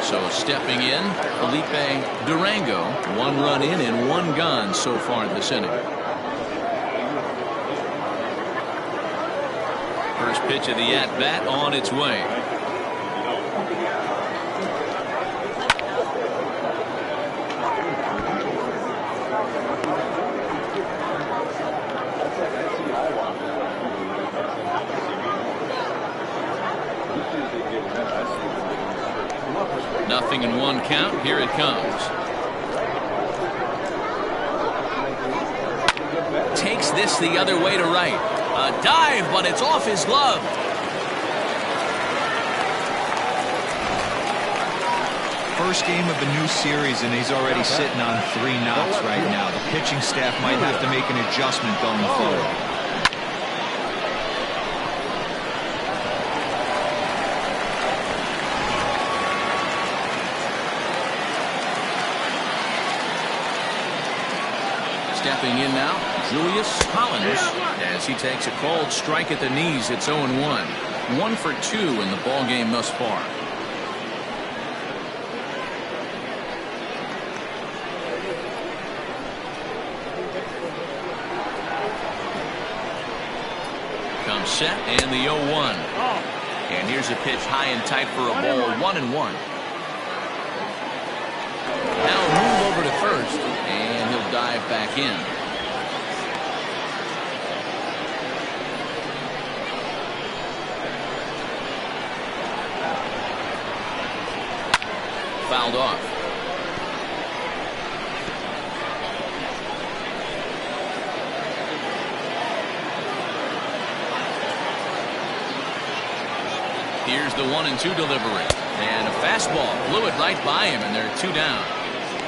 So stepping in, Felipe Durango. 1 run in and 1 gone so far this inning. First pitch of the at-bat on its way. Nothing in 1 count. Here it comes. Takes this the other way to right. A dive, but it's off his glove. First game of a new series, and he's already sitting on 3 knocks right now. The pitching staff might have to make an adjustment going forward. Stepping in now, Julius Collins, as he takes a cold strike at the knees. It's 0-1. 1 for 2 in the ball game thus far. Comes set and the 0-1. And here's a pitch high and tight for a ball. 1-1. Now move over to at first. And he'll dive back in. Fouled off. Here's the 1-2 delivery. And a fastball blew it right by him, and they're 2 down.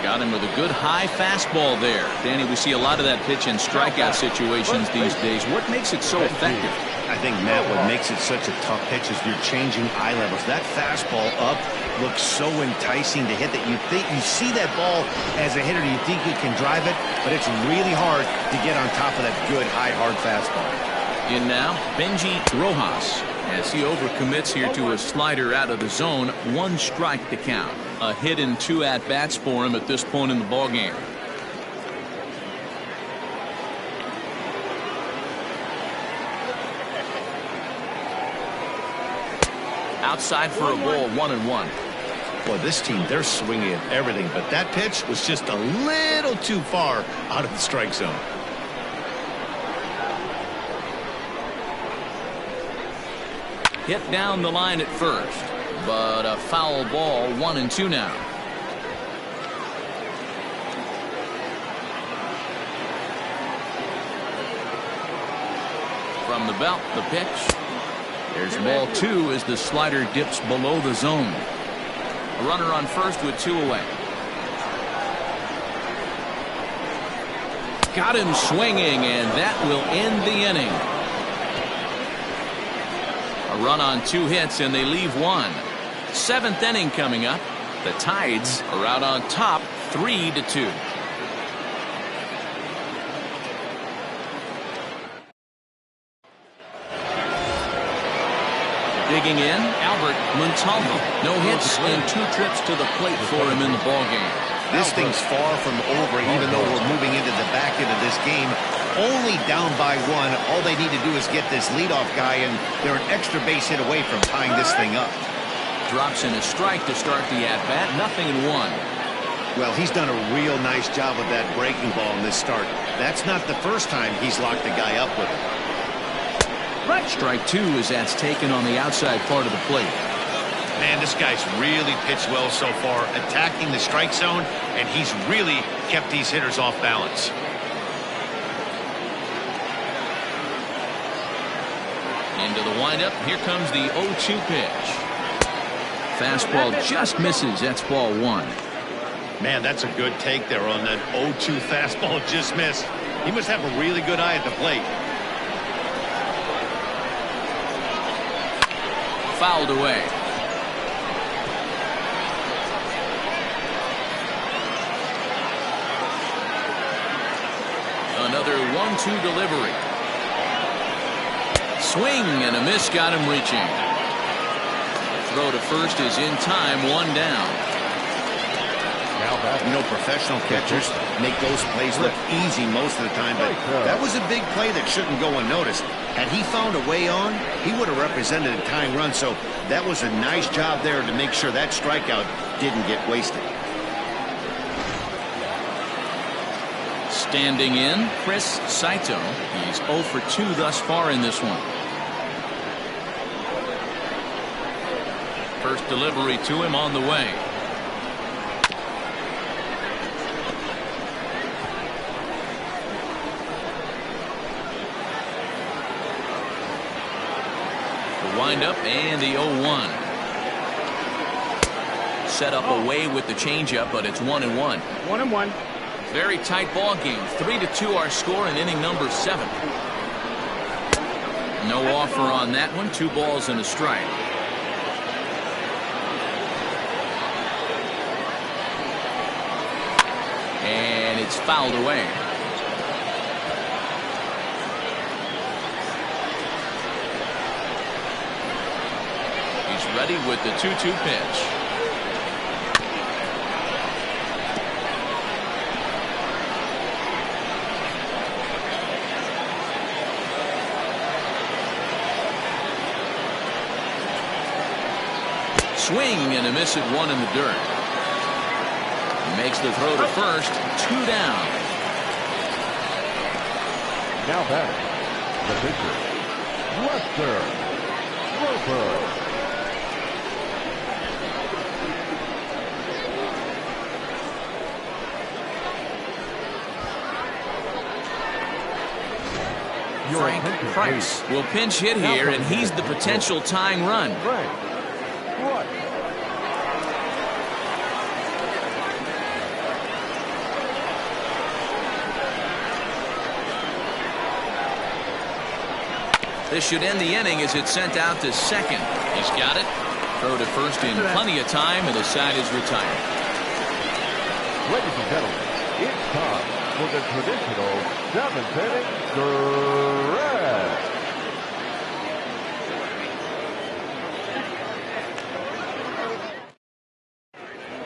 Got him with a good high fastball there. Danny, we see a lot of that pitch in strikeout situations these days. What makes it so effective? I think, Matt, what makes it such a tough pitch is you're changing eye levels. That fastball up looks so enticing to hit that you see that ball as a hitter, you think you can drive it, but it's really hard to get on top of that good high hard fastball. In now, Benji Rojas, as he overcommits here to a slider out of the zone. 1 strike to count. A hit and 2 at-bats for him at this point in the ballgame. Outside for a ball, 1-1. Boy, this team, they're swinging at everything, but that pitch was just a little too far out of the strike zone. Hit down the line at first, but a foul ball. 1-2 now. From the belt, the pitch. There's ball 2 as the slider dips below the zone. A runner on first with 2 away. Got him swinging, and that will end the inning. A run on 2 hits, and they leave 1. 7th inning coming up. The Tides are out on top, 3-2. Digging in, Albert Montalvo. No hits and 2 trips to the plate for him in the ballgame. This thing's far from over, even though we're moving into the back end of this game. Only down by 1. All they need to do is get this leadoff guy, and they're an extra base hit away from tying this thing up. Drops in a strike to start the at-bat. 0-1. Well, he's done a real nice job with that breaking ball in this start. That's not the first time he's locked the guy up with it. Strike 2 as that's taken on the outside part of the plate. Man, this guy's really pitched well so far, attacking the strike zone, and he's really kept these hitters off balance. Into the windup. Here comes the 0-2 pitch. Fastball just misses. That's ball 1. Man, that's a good take there on that 0-2 fastball just missed. He must have a really good eye at the plate. Fouled away. Another 1-2 delivery. Swing and a miss got him reaching. Throw to first is in time. 1 down. You know, professional catchers make those plays look easy most of the time, but that was a big play that shouldn't go unnoticed. Had he found a way on, he would have represented a tying run, so that was a nice job there to make sure that strikeout didn't get wasted. Standing in, Chris Saito. He's 0 for 2 thus far in this one. First delivery to him on the way. Wind up and the 0-1. Set up away with the changeup, but it's 1-1. 1-1. Very tight ball game. 3-2 our score in inning number 7. No offer on that one. 2 balls and a strike. And it's fouled away. Ready with the 2-2 pitch. Swing and a miss at 1 in the dirt. Makes the throw to first. 2 down. Now batting, the pitcher, Lester Roper. Frank Price will pinch hit here, and he's the potential tying run. This should end the inning as it's sent out to second. He's got it. Throw to first in plenty of time, and the side is retired. Ladies and gentlemen, it's time for the traditional 7th inning stretch.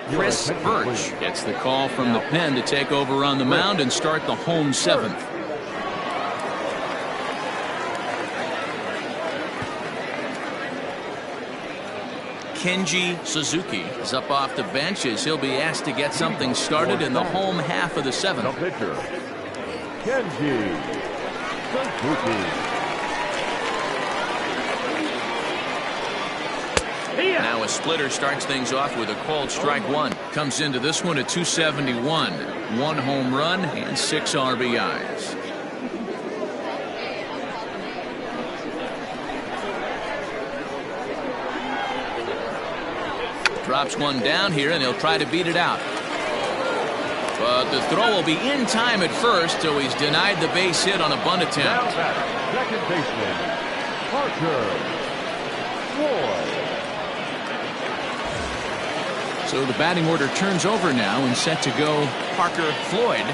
Chris Birch gets the call from the pen to take over on the mound and start the home 7th. Kenji Suzuki is up off the bench as he'll be asked to get something started in the home half of the 7th. The pitcher, Kenji Suzuki. Now a splitter starts things off with a called strike 1. Comes into this one at 271. 1 home run and 6 RBIs. Drops one down here, and he'll try to beat it out. But the throw will be in time at first, so he's denied the base hit on a bunt attempt. Now batter, second baseman, Parker Floyd. So the batting order turns over now and set to go Parker Floyd.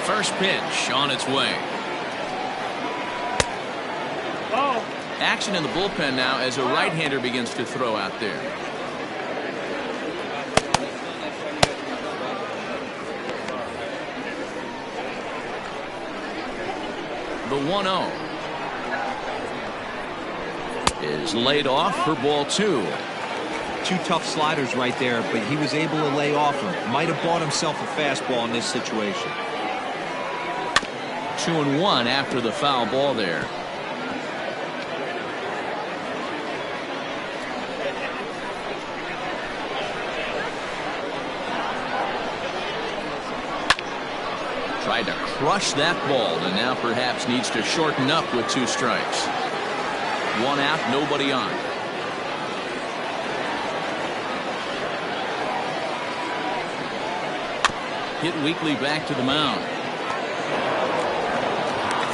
First pitch on its way. Oh. Action in the bullpen now as a right-hander begins to throw out there. The 1-0 is laid off for ball 2. 2 tough sliders right there, but he was able to lay off them. Might have bought himself a fastball in this situation. 2-1 after the foul ball there. Tried to crush that ball, and now perhaps needs to shorten up with 2 strikes. 1 out, nobody on. Hit weakly back to the mound.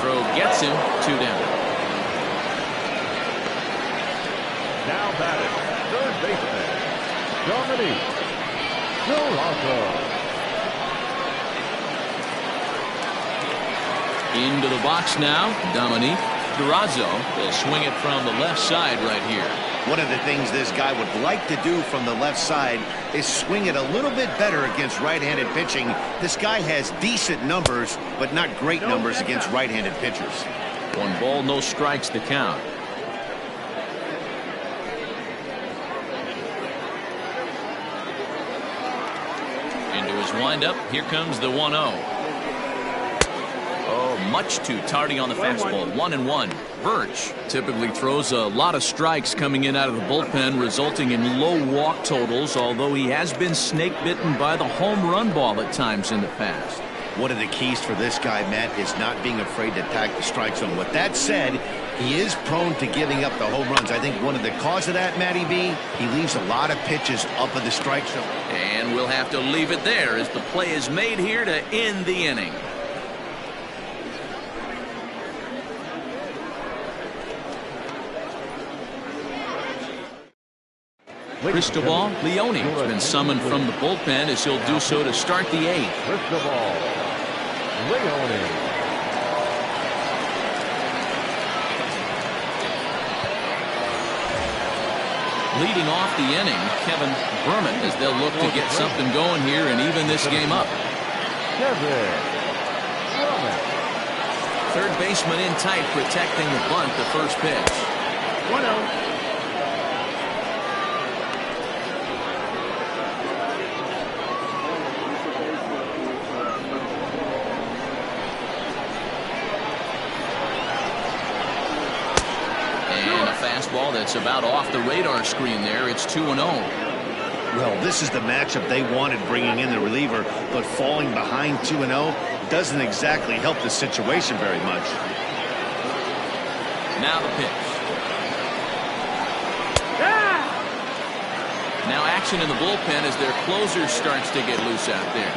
Throw gets him. 2 down. Now batting, third baseman, Dominique Durazo. Into the box now. Dominique Durazo will swing it from the left side right here. One of the things this guy would like to do from the left side is swing it a little bit better against right-handed pitching. This guy has decent numbers, but not great numbers against right-handed pitchers. 1 ball, no strikes to count. Into his windup. Here comes the 1-0. Oh, much too tardy on the fastball. 1-1. Birch typically throws a lot of strikes coming in out of the bullpen, resulting in low walk totals, although he has been snake bitten by the home run ball at times in the past. One of the keys for this guy, Matt, is not being afraid to attack the strike zone. With that said, he is prone to giving up the home runs. I think one of the cause of that, Matty B, he leaves a lot of pitches up in the strike zone. And we'll have to leave it there as the play is made here to end the inning. Cristobal Leone has been summoned from the bullpen as he'll do so to start the 8th. Cristobal Leone. Leading off the inning, Kevin Berman, as they'll look to get something going here and even this game up. Kevin Berman. Third baseman in tight, protecting the bunt, the first pitch. 1-0. fastball that's about off the radar screen there. It's 2-0. Well, this is the matchup they wanted, bringing in the reliever, but falling behind 2-0 doesn't exactly help the situation very much. Now the pitch. Now action in the bullpen as their closer starts to get loose out there.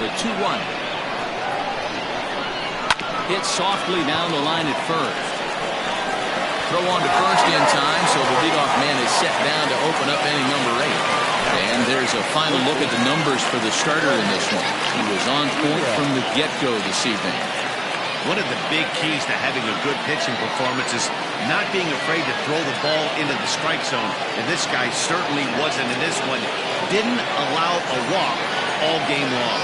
The 2-1. Hit softly down the line at first. Throw on to first in time, so the leadoff man is set down to open up inning number 8. And there's a final look at the numbers for the starter in this one. He was on point from the get-go this evening. One of the big keys to having a good pitching performance is not being afraid to throw the ball into the strike zone. And this guy certainly wasn't in this one. Didn't allow a walk all game long.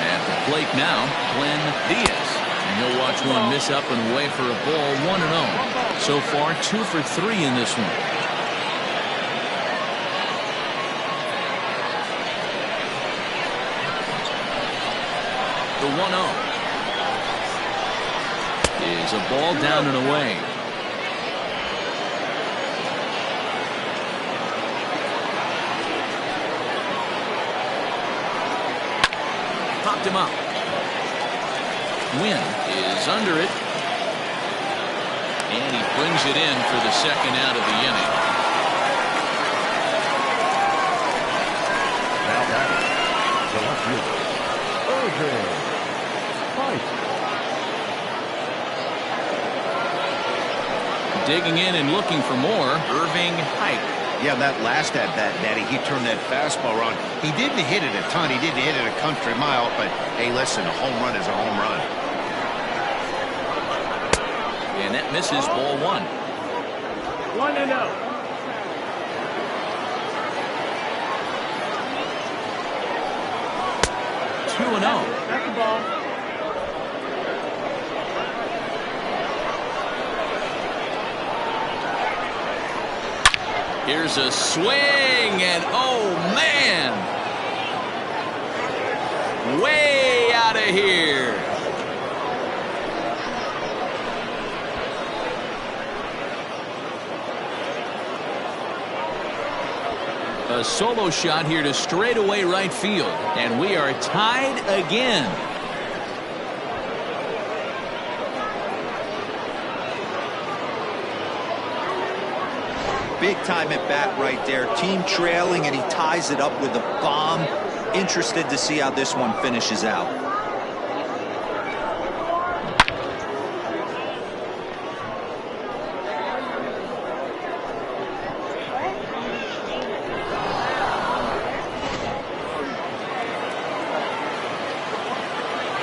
At the plate now, Glenn Diaz. And he'll watch one miss up and away for a ball, 1-0. So far, 2 for 3 in this one. The 1-0 is a ball down and away. Popped him up. Wynn is under it. And he brings it in for the second out of the inning. Now batting, the left fielder, Irving Pike. Digging in and looking for more, Irving Pike. Yeah, that last at-bat, Natty, he turned that fastball around. He didn't hit it a ton. He didn't hit it a country mile, but hey, listen, a home run is a home run. And that misses, ball 1. 1-0. That's the ball. Here's a swing, and oh man, way out of here. A solo shot here to straightaway right field, and we are tied again. Big time at bat right there. Team trailing, and he ties it up with a bomb. Interested to see how this one finishes out.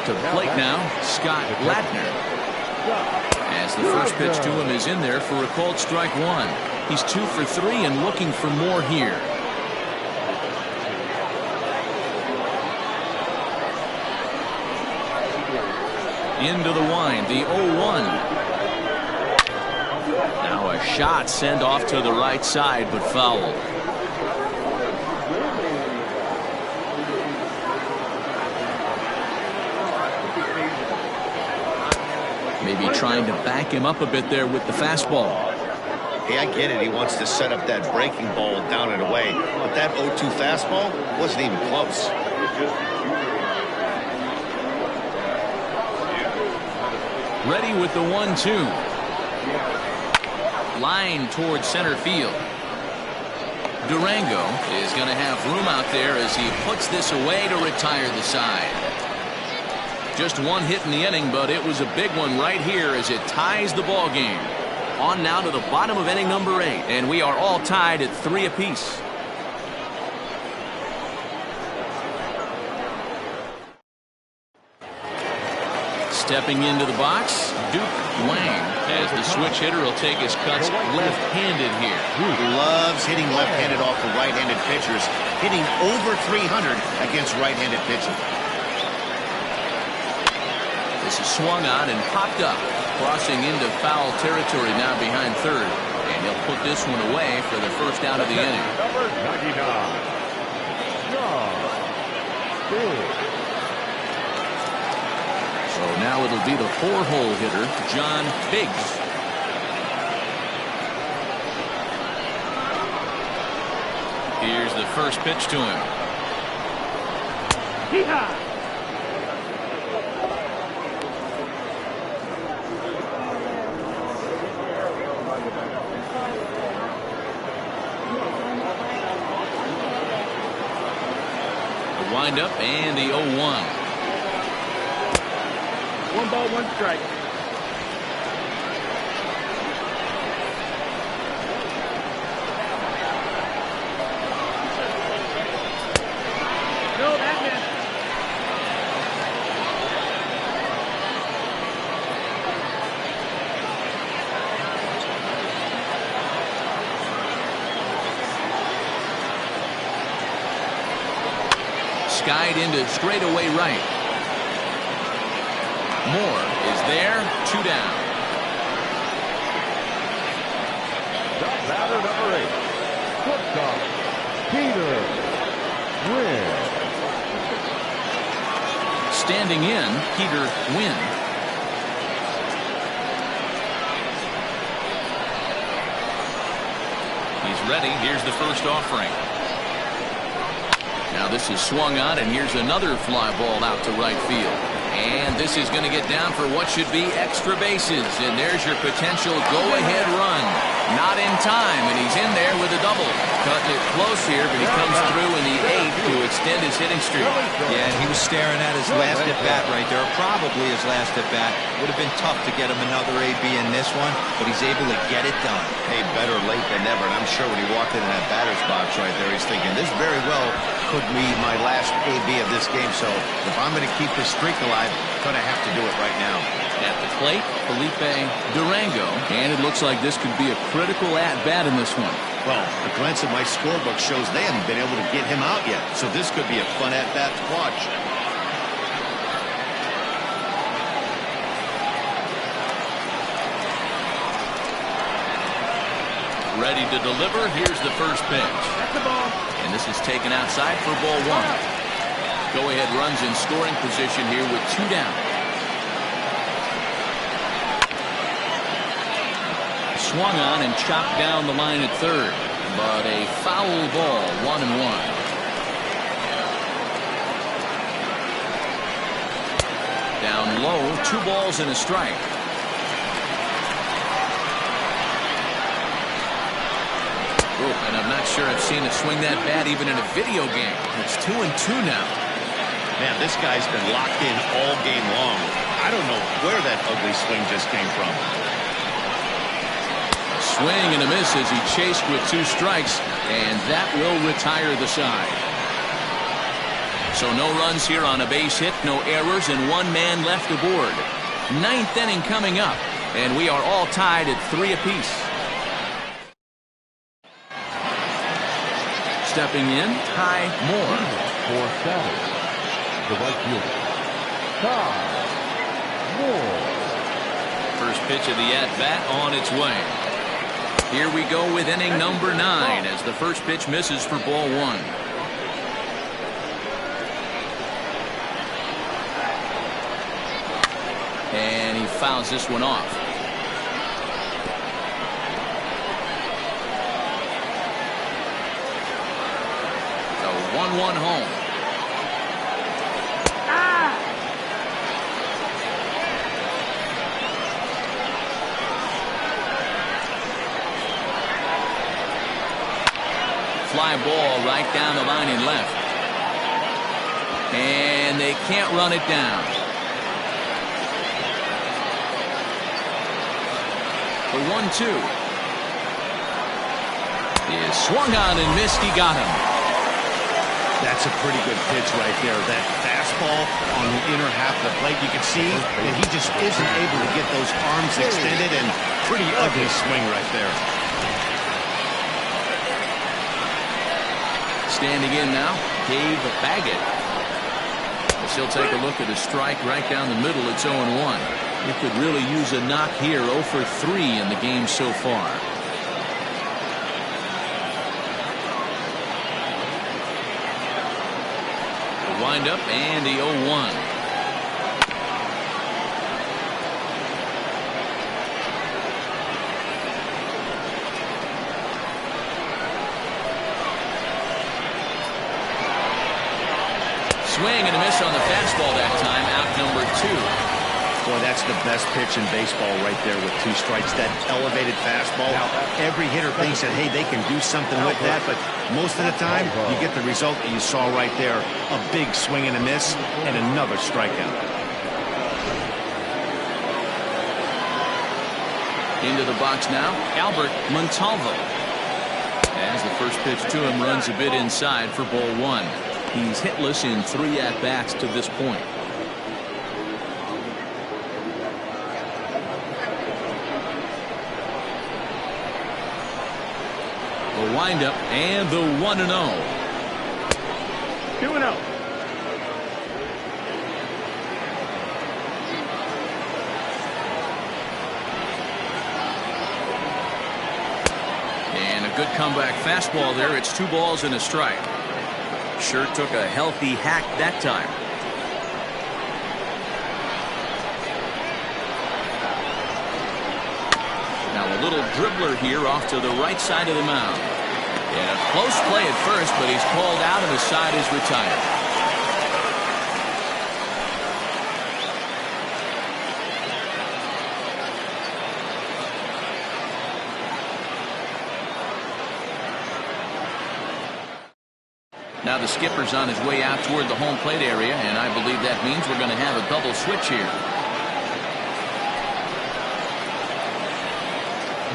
To the plate now, Scott Latner. As the first pitch to him is in there for a called strike 1. He's 2 for 3 and looking for more here. Into the wind, the 0-1. Now a shot sent off to the right side, but fouled. Maybe trying to back him up a bit there with the fastball. Hey, I get it. He wants to set up that breaking ball down and away. But that 0-2 fastball wasn't even close. Ready with the 1-2. Line towards center field. Durango is going to have room out there as he puts this away to retire the side. Just one hit in the inning, but it was a big one right here as it ties the ball game. On now to the bottom of inning number 8, and we are all tied at 3 apiece. Stepping into the box, Duke Wang, as the switch hitter will take his cuts left-handed here. Loves hitting left-handed off the right-handed pitchers, hitting over 300 against right-handed pitching. This is swung on and popped up, crossing into foul territory now behind third, and he'll put this one away for the first out of the inning. Number 99, John Big. Now it'll be the 4-hole hitter, John Biggs. Here's the first pitch to him. Hee-haw! The windup and the 0-1. 1 ball, 1 strike. No, that missed. Skied into straightaway right. Moore is there, 2 down. The batter, number 8, shortstop, Peter Wynn. Standing in, Peter Wynn. He's ready. Here's the first offering. Now this is swung on, and here's another fly ball out to right field. And this is going to get down for what should be extra bases. And there's your potential go-ahead run. Not in time, and he's in there with a double. Cutting it close here, but he comes through in the 8th to extend his hitting streak. Yeah, and he was staring at his last at-bat right there. Probably his last at-bat. Would have been tough to get him another AB in this one, but he's able to get it done. Hey, better late than never. And I'm sure when he walked into that batter's box right there, he's thinking, this very well could be my last AB of this game. So if I'm going to keep this streak alive, I'm going to have to do it right now. At the plate, Felipe Durango. And it looks like this could be a critical at-bat in this one. Well, a glance at my scorebook shows they haven't been able to get him out yet. So this could be a fun at-bat to watch. Ready to deliver. Here's the first pitch. That's the ball. And this is taken outside for ball 1. Go-ahead runs in scoring position here with 2 down. Swung on and chopped down the line at third, but a foul ball, 1-1. Down low, 2 balls and a strike. Oh, and I'm not sure I've seen it swing that bat even in a video game. It's 2-2 now. Man, this guy's been locked in all game long. I don't know where that ugly swing just came from. Swing and a miss as he chased with 2 strikes, and that will retire the side. So no runs here on a base hit, no errors, and 1 man left aboard. 9th inning coming up, and we are all tied at 3 apiece. Stepping in, Ty Moore. For Saturn, the right fielder, Ty Moore. First pitch of the at-bat on its way. Here we go with inning number 9 as the first pitch misses for ball 1. And he fouls this one off. A 1-1 home. Fly ball right down the line and left. And they can't run it down. The 1-2 is swung on and missed. He got him. That's a pretty good pitch right there. That fastball on the inner half of the plate. You can see that he just isn't able to get those arms extended, and pretty ugly swing right there. Standing in now, Dave Baggett. As he'll take a look at a strike right down the middle. It's 0-1. He could really use a knock here. 0 for 3 in the game so far. The windup and the 0-1. swing and a miss on the fastball that time. Out number 2. Boy, that's the best pitch in baseball right there with 2 strikes. That elevated fastball. Every hitter thinks that, hey, they can do something with that, but most of the time, you get the result that you saw right there. A big swing and a miss, and another strikeout. Into the box now, Albert Montalvo. As the first pitch to him runs a bit inside for ball 1. He's hitless in 3 at-bats to this point. The windup and the 1-0. 2-0. And a good comeback fastball there. It's 2 balls and a strike. Sure took a healthy hack that time. Now a little dribbler here off to the right side of the mound. And a close play at first, but he's called out and the side is retired. Now the skipper's on his way out toward the home plate area, and I believe that means we're going to have a double switch here.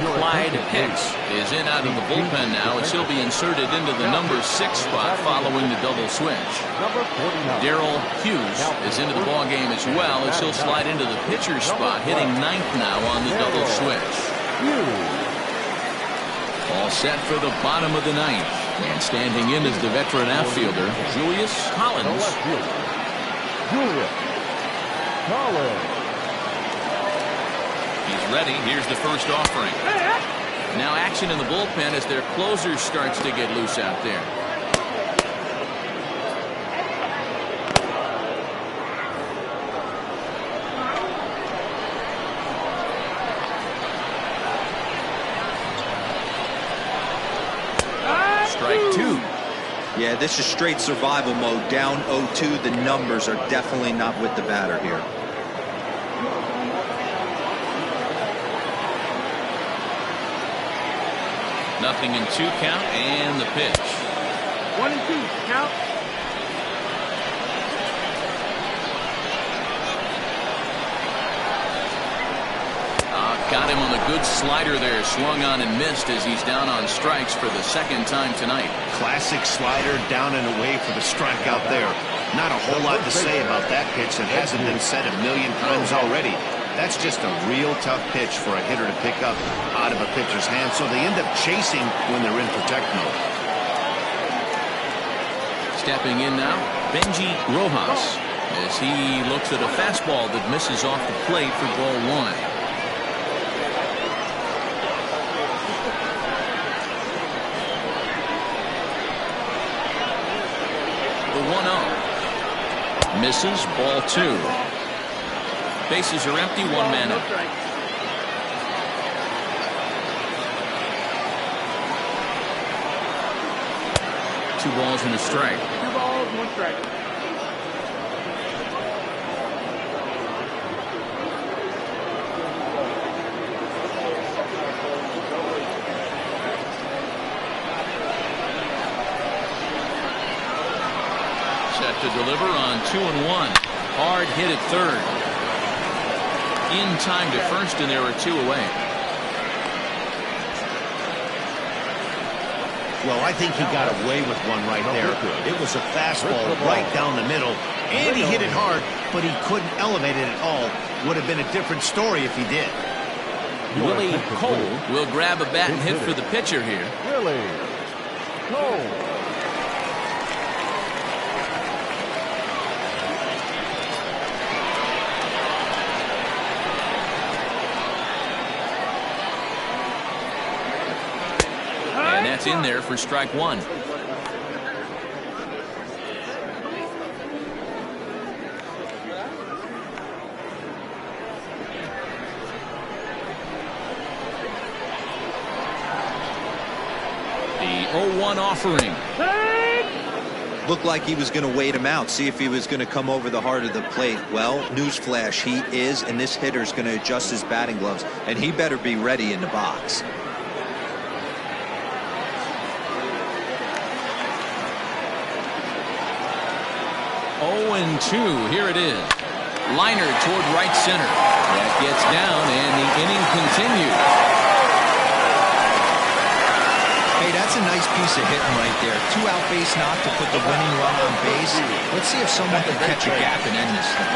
Clyde Hicks is in out of the bullpen now as he'll be inserted into the number 6 spot following the double switch. Darrell Hughes is into the ball game as well as he'll slide into the pitcher spot, hitting 9th now on the double switch. All set for the bottom of the 9th, and standing in is the veteran outfielder Julius Collins. He's ready. Here's the first offering. Now action in the bullpen as their closer starts to get loose out there. Strike 2. Yeah, this is straight survival mode. Down 0-2. The numbers are definitely not with the batter here. Nothing in 2 count, and the pitch. 1-2 count. Got him on the good slider there, swung on and missed as he's down on strikes for the 2nd time tonight. Classic slider down and away for the strikeout there. Not a whole lot to say about that pitch that hasn't been said a million times already. That's just a real tough pitch for a hitter to pick up out of a pitcher's hand, so they end up chasing when they're in protect mode. Stepping in now, Benji Rojas, as he looks at a fastball that misses off the plate for ball 1. The 1-0. Misses, ball 2. Bases are empty, 1 man up. Two balls and a strike. 2 balls, 1 strike. Set to deliver on 2-1. Hard hit at third. In time to first, and there are 2 away. Well, I think he got away with one right there. It was a fastball right down the middle, and he hit it hard, but he couldn't elevate it at all. Would have been a different story if he did. Willie Cole will grab a bat and hit for the pitcher here. Willie Cole. That's in there for strike 1. The 0-1 offering. Looked like he was going to wait him out, see if he was going to come over the heart of the plate. Well, newsflash, he is, and this hitter's going to adjust his batting gloves, and he better be ready in the box. Oh, and 2. Here it is. Liner toward right center. That gets down, and the inning continues. Hey, that's a nice piece of hitting right there. 2-out base knock to put the winning run on base. Let's see if someone can catch a gap and end this thing.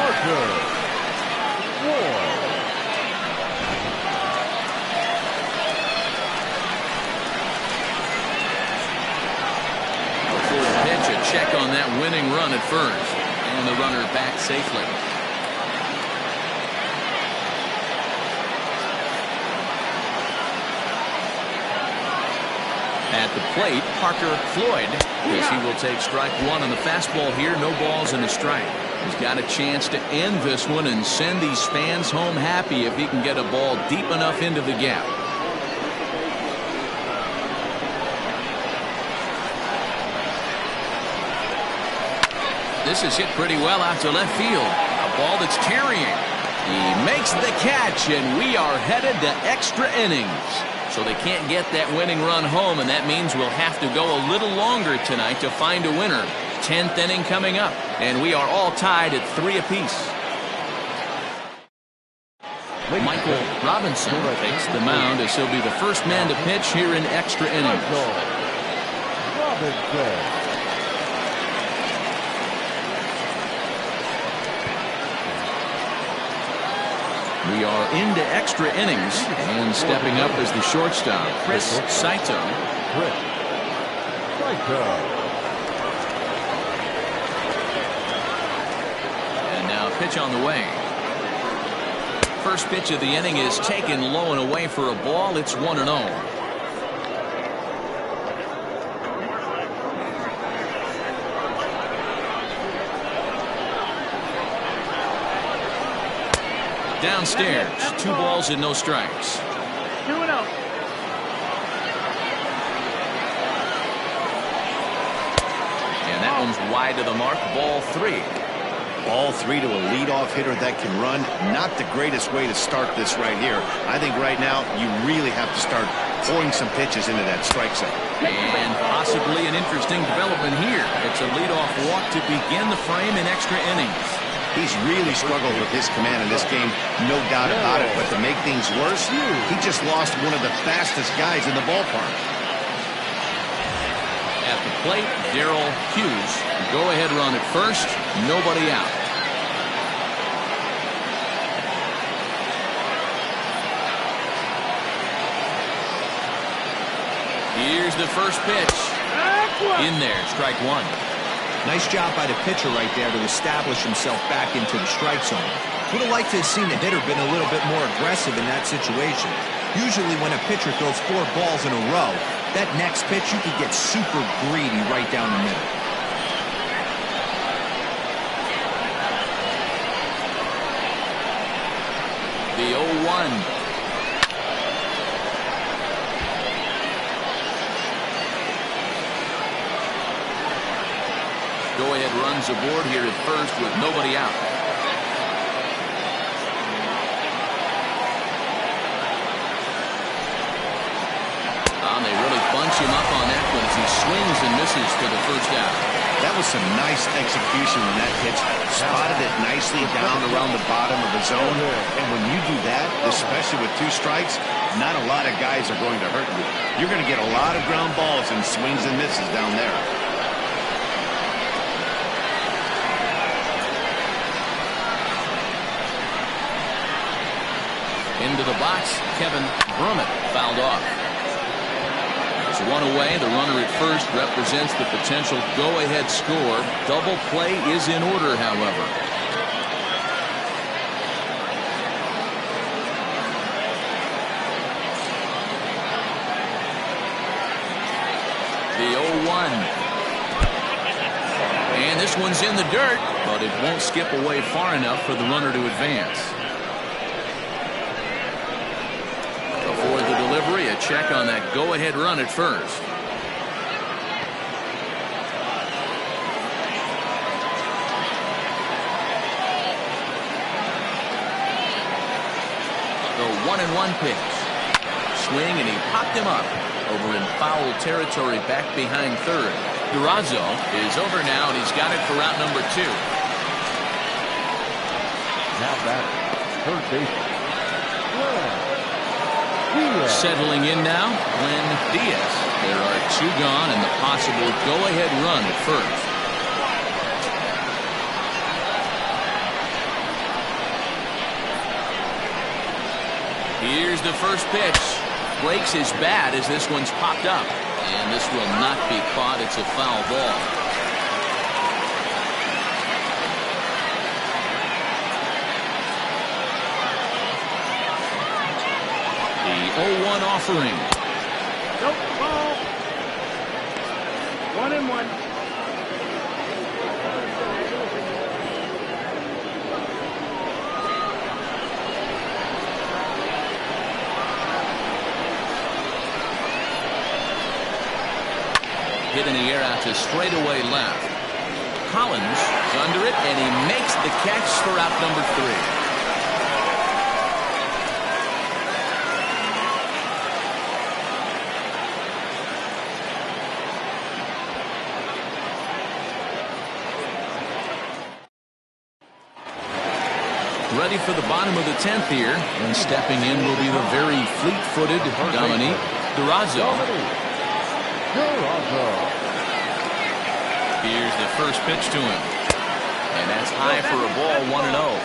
Before the pitch, a check on that winning run at first. And the runner back safely. At the plate, Parker Floyd, as he will take strike 1 on the fastball here. No balls and a strike. He's got a chance to end this one and send these fans home happy if he can get a ball deep enough into the gap. This is hit pretty well out to left field. A ball that's carrying. He makes the catch, and we are headed to extra innings. So they can't get that winning run home, and that means we'll have to go a little longer tonight to find a winner. 10th inning coming up, and we are all tied at 3 apiece. Michael Robinson takes the mound as he'll be the first man to pitch here in extra innings. We are into extra innings, and stepping up as the shortstop, Chris Saito. And now pitch on the way. First pitch of the inning is taken low and away for a ball. It's 1-0. Downstairs, 2 balls and no strikes. 2-0. And that one's wide to the mark. Ball 3. Ball 3 to a leadoff hitter that can run. Not the greatest way to start this right here. I think right now you really have to start pouring some pitches into that strike zone. And possibly an interesting development here. It's a leadoff walk to begin the frame in extra innings. He's really struggled with his command in this game, no doubt about it. But to make things worse, he just lost one of the fastest guys in the ballpark. At the plate, Darrell Hughes. Go-ahead run at first. Nobody out. Here's the first pitch. In there, strike 1. Nice job by the pitcher right there to establish himself back into the strike zone. Would have liked to have seen the hitter been a little bit more aggressive in that situation. Usually when a pitcher throws 4 balls in a row, that next pitch you could get super greedy right down the middle. The 0-1. Go-ahead runs aboard here at first with nobody out. They really bunch him up on that one as he swings and misses for the first out. That was some nice execution when that pitch spotted it nicely down around the bottom of the zone. And when you do that, especially with 2 strikes, not a lot of guys are going to hurt you. You're going to get a lot of ground balls and swings and misses down there. Into the box, Kevin Brummett fouled off. There's 1 away. The runner at first represents the potential go-ahead score. Double play is in order, however. The 0-1. And this one's in the dirt, but it won't skip away far enough for the runner to advance. Before the delivery, a check on that go-ahead run at first. 1-1 pitch. Swing, and he popped him up over in foul territory back behind third. Durazo is over now, and he's got it for route number 2. Now batter, third baseman. Settling in now, Glenn Diaz. There are 2 gone and the possible go-ahead run at first. Here's the first pitch. Breaks his bat as this one's popped up. And this will not be caught. It's a foul ball. The 0-1 offering. Nope, ball. 1-1. Hit in the air out to straightaway left. Collins is under it, and he makes the catch for out number 3. Ready for the bottom of the 10th here, and stepping in will be the very fleet-footed Dominique Durazo. Here's the first pitch to him, and that's high for a ball. 1-0.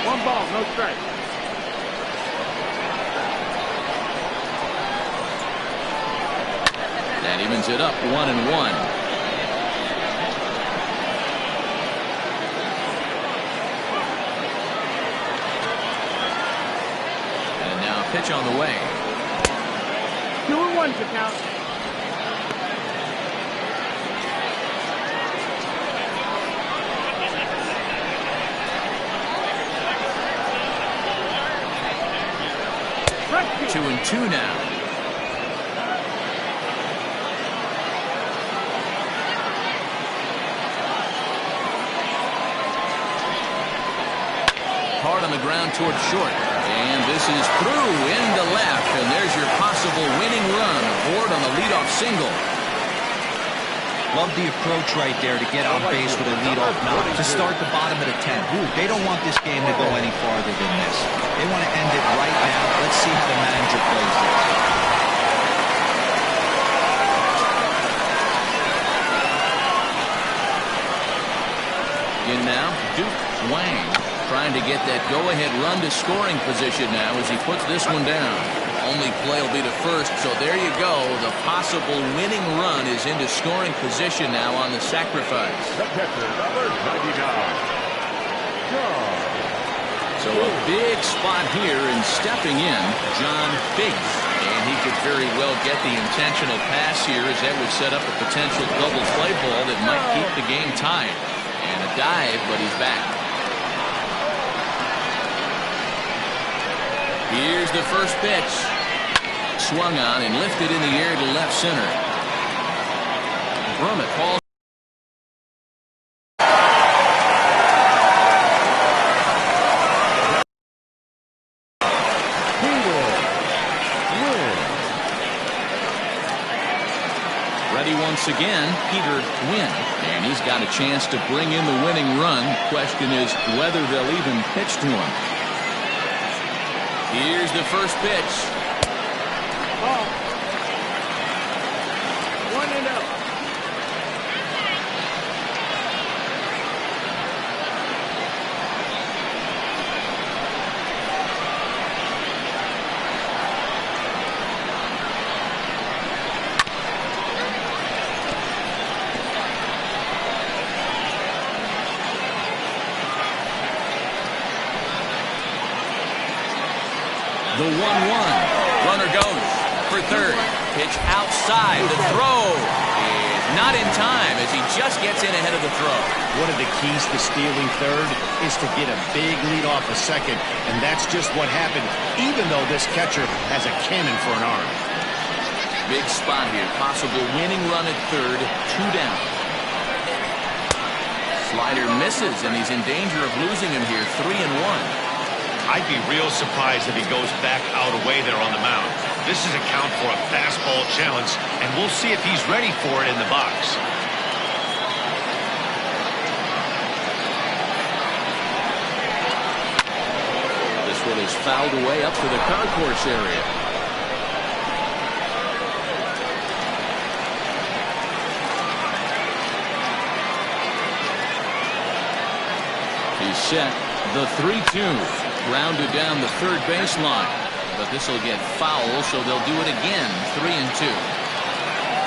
1 ball, no strike. That evens it up. 1-1. Pitch on the way. 2-1 to count. Right. 2-2 now. Hard on the ground towards short. And this is through into left, and there's your possible winning run aboard on the leadoff single. Love the approach right there to get on base with a leadoff knock to start the bottom of the 10th. They don't want this game to go any farther than this. They want to end it right now. Let's see how the manager plays this. In now, Duke Wang. Trying to get that go-ahead run to scoring position now as he puts this one down. Only play will be to first, so there you go. The possible winning run is into scoring position now on the sacrifice. The catcher, number 99. John. So a big spot here, and stepping in, John Biggs. And he could very well get the intentional pass here, as that would set up a potential double play ball that might keep the game tied. And a dive, but he's back. Here's the first pitch. Swung on and lifted in the air to left center. Brummett falls. Ready once again, Peter Wynn. And he's got a chance to bring in the winning run. Question is whether they'll even pitch to him. Here's the first pitch. Ball. 1-0. The 1-1. Runner goes for third. Pitch outside. The throw is not in time as he just gets in ahead of the throw. One of the keys to stealing third is to get a big lead off a second, and that's just what happened, even though this catcher has a cannon for an arm. Big spot here. Possible winning run at third. 2 down. Slider misses, and he's in danger of losing him here. 3-1. I'd be real surprised if he goes back out away there on the mound. This is a count for a fastball challenge, and we'll see if he's ready for it in the box. This one is fouled away up to the concourse area. He's set. The 3-2. Rounded down the third baseline. But this will get foul, so they'll do it again. 3-2.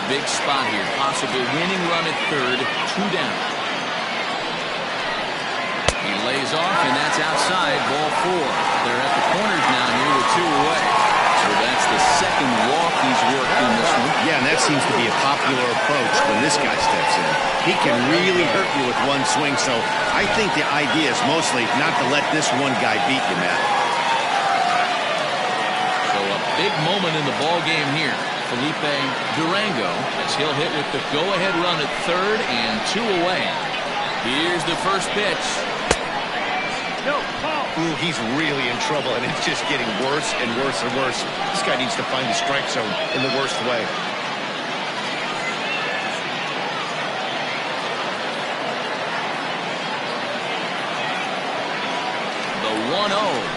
Big spot here. Possible winning run at third. 2 down. He lays off, and that's outside. Ball 4. They're at the corners now, near the 2 away. So that's the second walk he's worked in this one. Yeah, and that seems to be a popular approach when this guy steps in. He can really hurt you with one swing, so I think the idea is mostly not to let this one guy beat you, Matt. So a big moment in the ball game here. Felipe Durango, as he'll hit with the go-ahead run at third and 2 away. Here's the first pitch. Ooh, he's really in trouble, and it's just getting worse and worse and worse. This guy needs to find the strike zone in the worst way. The 1-0.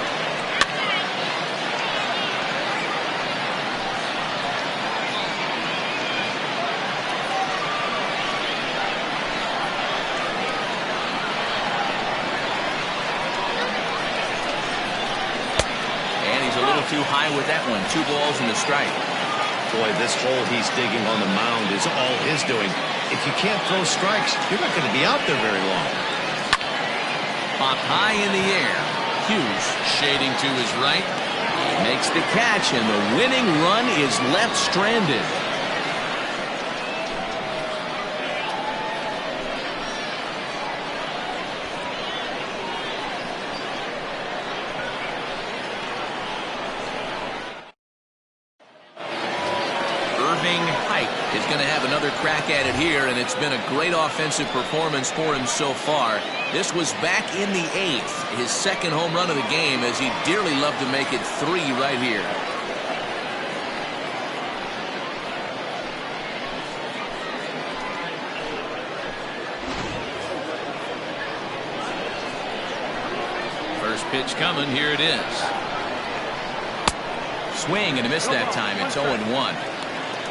Too high with that one. 2 balls and a strike. Boy, this hole he's digging on the mound is all his doing. If you can't throw strikes, you're not going to be out there very long. Popped high in the air. Hughes shading to his right. Makes the catch, and the winning run is left stranded. Is going to have another crack at it here, and it's been a great offensive performance for him so far. This was back in the 8th, his second home run of the game, as he'd dearly love to make it 3 right here. First pitch coming, here it is. Swing and a miss that time. It's 0-1.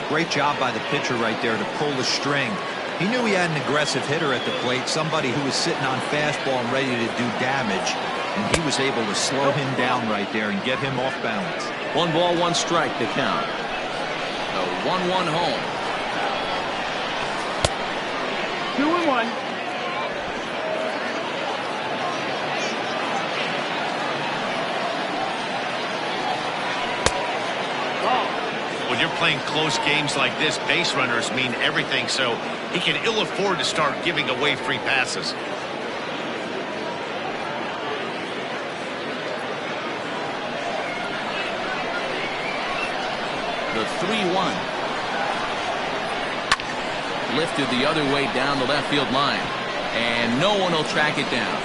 Great job by the pitcher right there to pull the string. He knew he had an aggressive hitter at the plate, somebody who was sitting on fastball and ready to do damage, and he was able to slow him down right there and get him off balance. 1 ball, 1 strike to count. The 1-1 home. 2-1. When you're playing close games like this, base runners mean everything, so he can ill afford to start giving away free passes. The 3-1. Lifted the other way down the left field line, and no one will track it down.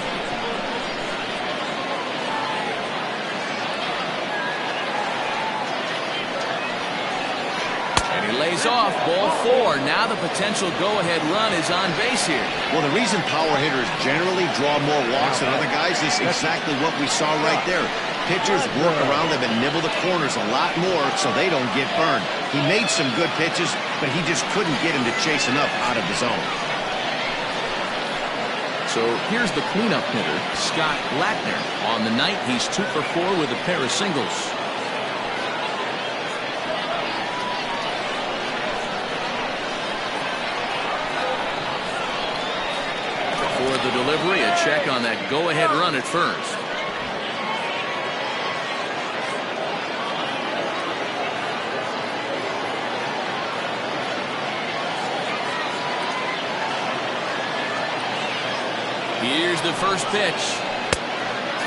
Lays off. Ball 4. Now the potential go-ahead run is on base here. Well, the reason power hitters generally draw more walks than other guys is exactly what we saw right there. Pitchers work around them and nibble the corners a lot more so they don't get burned. He made some good pitches, but he just couldn't get him to chase enough out of the zone. So here's the cleanup hitter, Scott Lackner. On the night, he's 2 for 4 with a pair of singles. The delivery, a check on that go-ahead run at first. Here's the first pitch.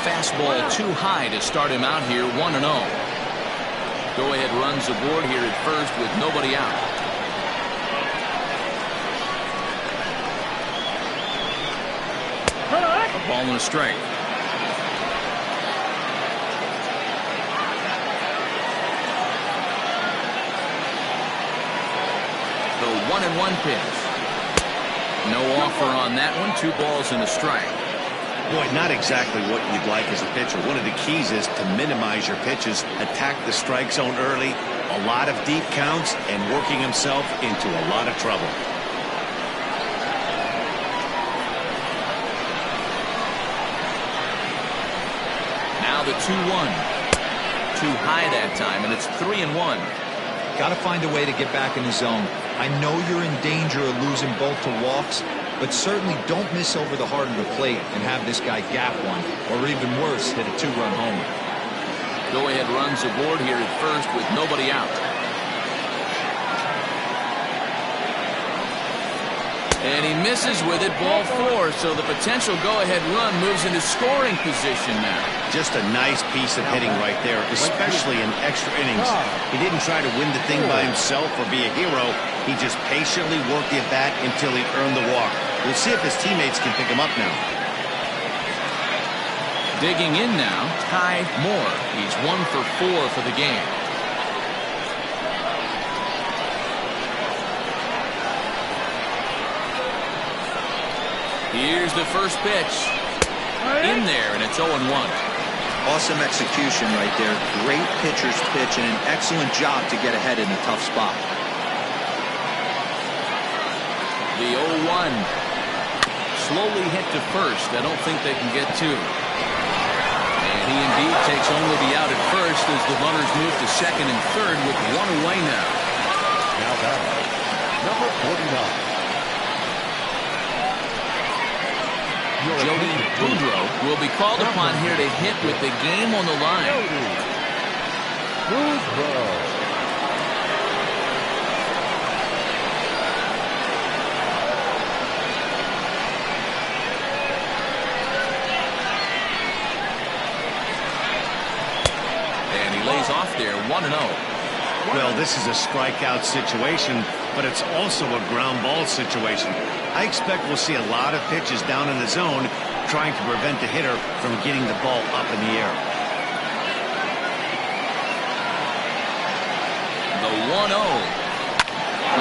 Fastball too high to start him out here, 1-0. Go-ahead runs aboard here at first with nobody out. A ball and a strike. 1-1 pitch. No offer on that one. 2 balls and a strike. Boy, not exactly what you'd like as a pitcher. One of the keys is to minimize your pitches, attack the strike zone early, a lot of deep counts, and working himself into a lot of trouble. Now the 2-1. Too high that time, and it's 3-1. Got to find a way to get back in the zone. I know you're in danger of losing both to walks, but certainly don't miss over the heart of the plate and have this guy gap one, or even worse, hit a 2-run homer. Go-ahead runs aboard here at first with nobody out. And he misses with it, ball 4, so the potential go-ahead run moves into scoring position now. Just a nice piece of hitting right there, especially in extra innings. He didn't try to win the thing by himself or be a hero. He just patiently worked the at-bat until he earned the walk. We'll see if his teammates can pick him up now. Digging in now, Ty Moore. He's 1 for 4 for the game. Here's the first pitch. In there, and it's 0-1. Awesome execution right there. Great pitcher's pitch and an excellent job to get ahead in a tough spot. The 0-1. Slowly hit to first. I don't think they can get 2. And he indeed takes only the out at first as the runners move to second and third with 1 away now. Now batting, number 49. Jody Boudreau will be called upon here to hit with the game on the line. And he lays off there, 1-0. Well, this is a strikeout situation, but it's also a ground ball situation. I expect we'll see a lot of pitches down in the zone trying to prevent the hitter from getting the ball up in the air. The 1-0.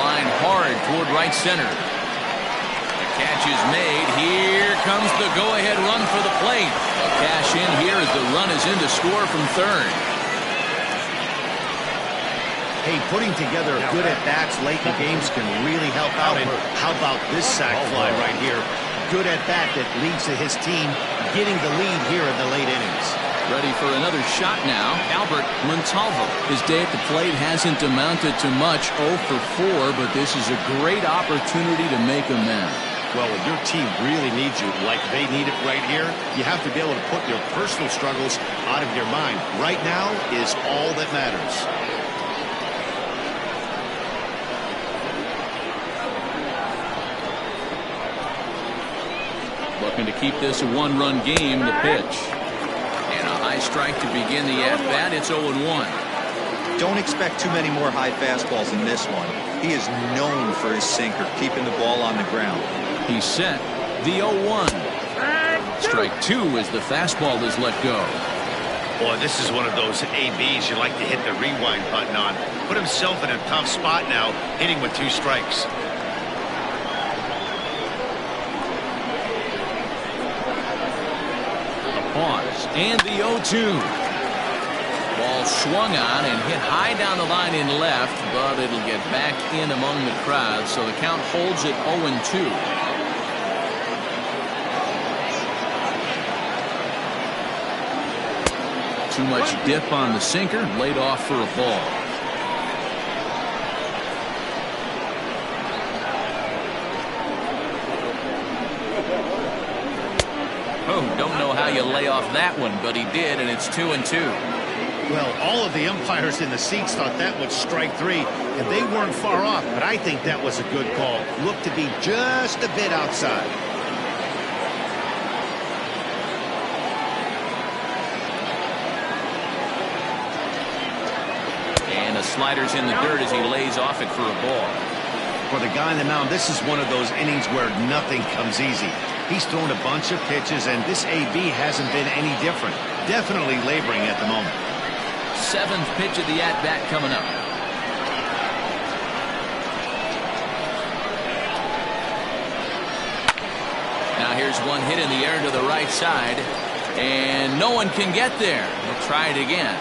Line hard toward right center. The catch is made. Here comes the go-ahead run for the plate. A cash in here as the run is in to score from third. Hey, putting together good at-bats late in games can really help out. And how about this sac fly right here? Good at-bat that leads to his team getting the lead here in the late innings. Ready for another shot now. Albert Montalvo. His day at the plate hasn't amounted to much, 0 for 4, but this is a great opportunity to make amends. Well, when your team really needs you, like they need it right here, you have to be able to put your personal struggles out of your mind. Right now is all that matters. Looking to keep this a 1-run game, the pitch. And a high strike to begin the at-bat. It's 0-1. Don't expect too many more high fastballs in this one. He is known for his sinker, keeping the ball on the ground. He's set. The 0-1. Strike 2 as the fastball is let go. Boy, this is one of those ABs you like to hit the rewind button on. Put himself in a tough spot now, hitting with 2 strikes. Pause. And the 0-2. Ball swung on and hit high down the line in left, but it'll get back in among the crowd, so the count holds at 0-2. Too much dip on the sinker, laid off for a ball. Oh, don't know how you lay off that one, but he did, and it's 2-2. Well, all of the umpires in the seats thought that was strike 3, and they weren't far off, but I think that was a good call. Looked to be just a bit outside. And the slider's in the dirt as he lays off it for a ball. For the guy on the mound, this is one of those innings where nothing comes easy. He's thrown a bunch of pitches, and this AB hasn't been any different. Definitely laboring at the moment. 7th pitch of the at-bat coming up. Here's one hit in the air to the right side, and no one can get there. He'll try it again.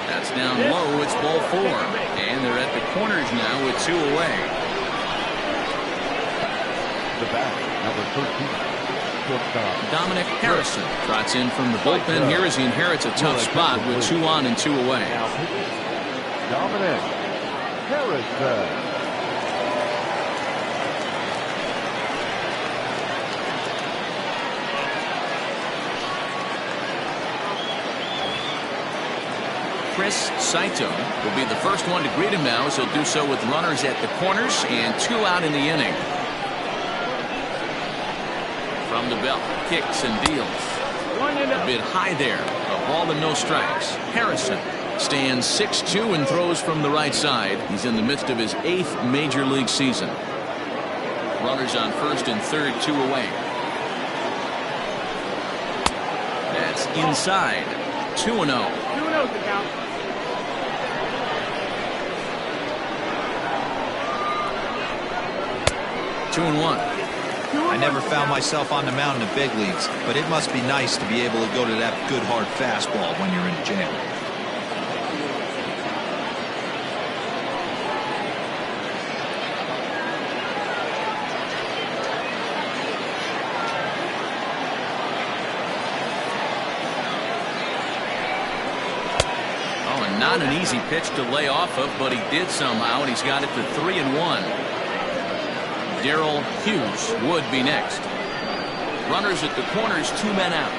That's down low. It's ball 4, and they're at the corners now with 2 away. The bat, number 13. Dominic Harrison trots in from the bullpen here as he inherits a tough spot with 2 on and 2 away. Dominic Harrison. Chris Saito will be the first one to greet him now, as he'll do so with runners at the corners and 2 out in the inning. From the belt, kicks and deals. A bit high there. A ball and no strikes. Harrison stands 6'2" and throws from the right side. He's in the midst of his 8th major league season. Runners on first and third, 2 away. That's inside. 2-0. 2-0 to count. Two and 1. I never found myself on the mound in the big leagues, but it must be nice to be able to go to that good hard fastball when you're in a jam. Oh, and not an easy pitch to lay off of, but he did somehow, and he's got it to 3-1. Darrell Hughes would be next. Runners at the corners, 2 men out.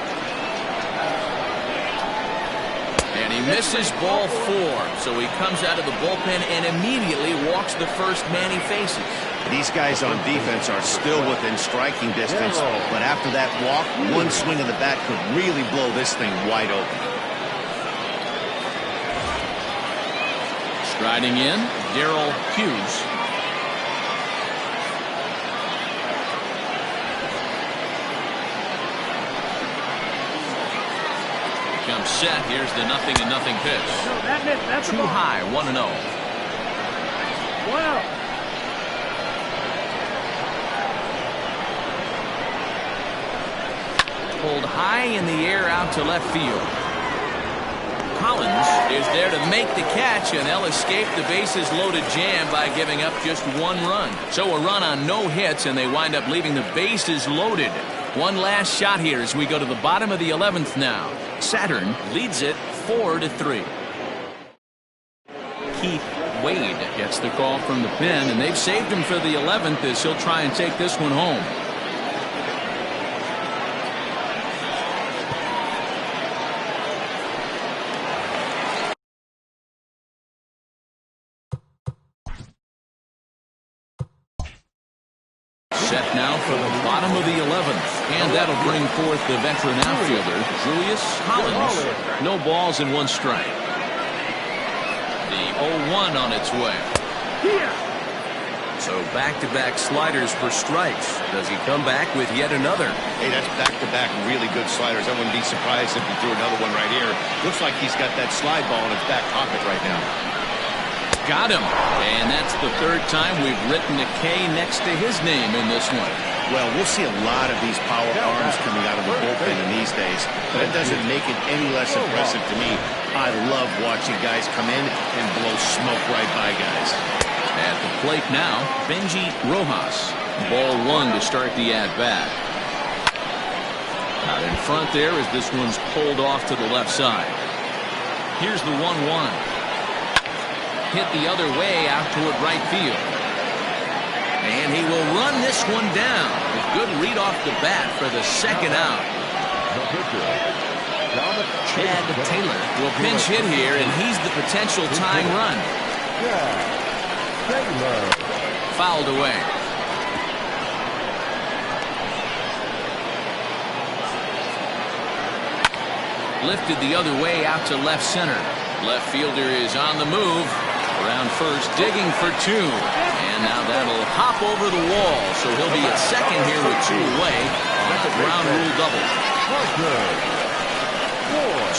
And he misses ball 4. So he comes out of the bullpen and immediately walks the first man he faces. These guys on defense are still within striking distance, but after that walk, one swing of the bat could really blow this thing wide open. Striding in, Darrell Hughes. Comes set. Here's the 0-0 pitch. No, that missed. That's Too high. 1-0. 1-0. Pulled high in the air out to left field. Collins is there to make the catch, and they'll escape the bases loaded jam by giving up just 1 run. So a run on no hits, and they wind up leaving the bases loaded. One last shot here as we go to the bottom of the 11th now. Saturn leads it 4-3. Keith Wade gets the call from the pen, and they've saved him for the 11th as he'll try and take this one home. Set now for the bottom of the 11th, and that'll bring forth the veteran outfielder, Julius Hollins. No balls and 1 strike. The 0-1 on its way. So back-to-back sliders for strikes. Does he come back with yet another? Hey, that's back-to-back really good sliders. I wouldn't be surprised if he threw another one right here. Looks like he's got that slide ball in his back pocket right now. Got him. And that's the 3rd time we've written a K next to his name in this one. Well, we'll see a lot of these power arms coming out of the bullpen in these days, but it doesn't make it any less impressive to me. I love watching guys come in and blow smoke right by guys. At the plate now, Benji Rojas. Ball 1 to start the at-bat. Out in front there as this one's pulled off to the left side. Here's the 1-1. Hit the other way out toward right field. And he will run this one down. A good read off the bat for the 2nd out. Chad Taylor will pinch hit here, and he's the potential tying run. Fouled away. Lifted the other way out to left center. Left fielder is on the move. Around first, digging for 2. And now that'll hop over the wall. So he'll be at second here with 2 away on a ground rule double.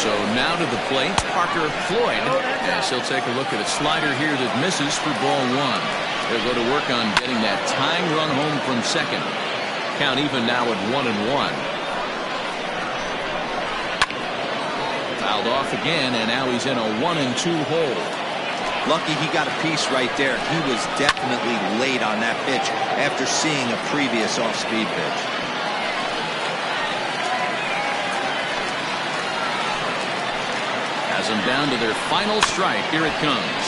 So now to the plate, Parker Floyd, as he'll take a look at a slider here that misses for ball one. They'll go to work on getting that tying run home from second. Count even now at 1-1. Fouled off again, and now he's in a 1-2 hole. Lucky he got a piece right there. He was definitely late on that pitch after seeing a previous off-speed pitch. Has them down to their final strike. Here it comes.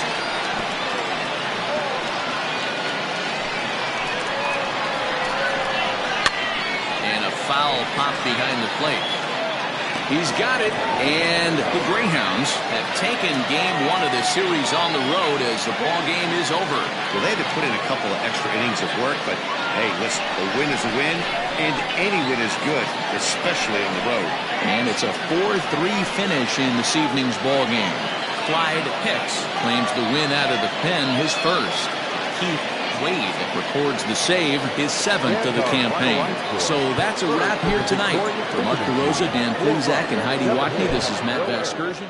And a foul pop behind the plate. He's got it, and the Greyhounds have taken game one of the series on the road as the ball game is over. Well, they had to put in a couple of extra innings of work, but hey, listen, a win is a win, and any win is good, especially on the road. And it's a 4-3 finish in this evening's ball game. Clyde Hicks claims the win out of the pen, his first. Keith Wade records the save, his 7th of the campaign. So that's a wrap here tonight. For Mark DeRosa, Dan Plezak, and Heidi Watney, this is Matt Vasgersian.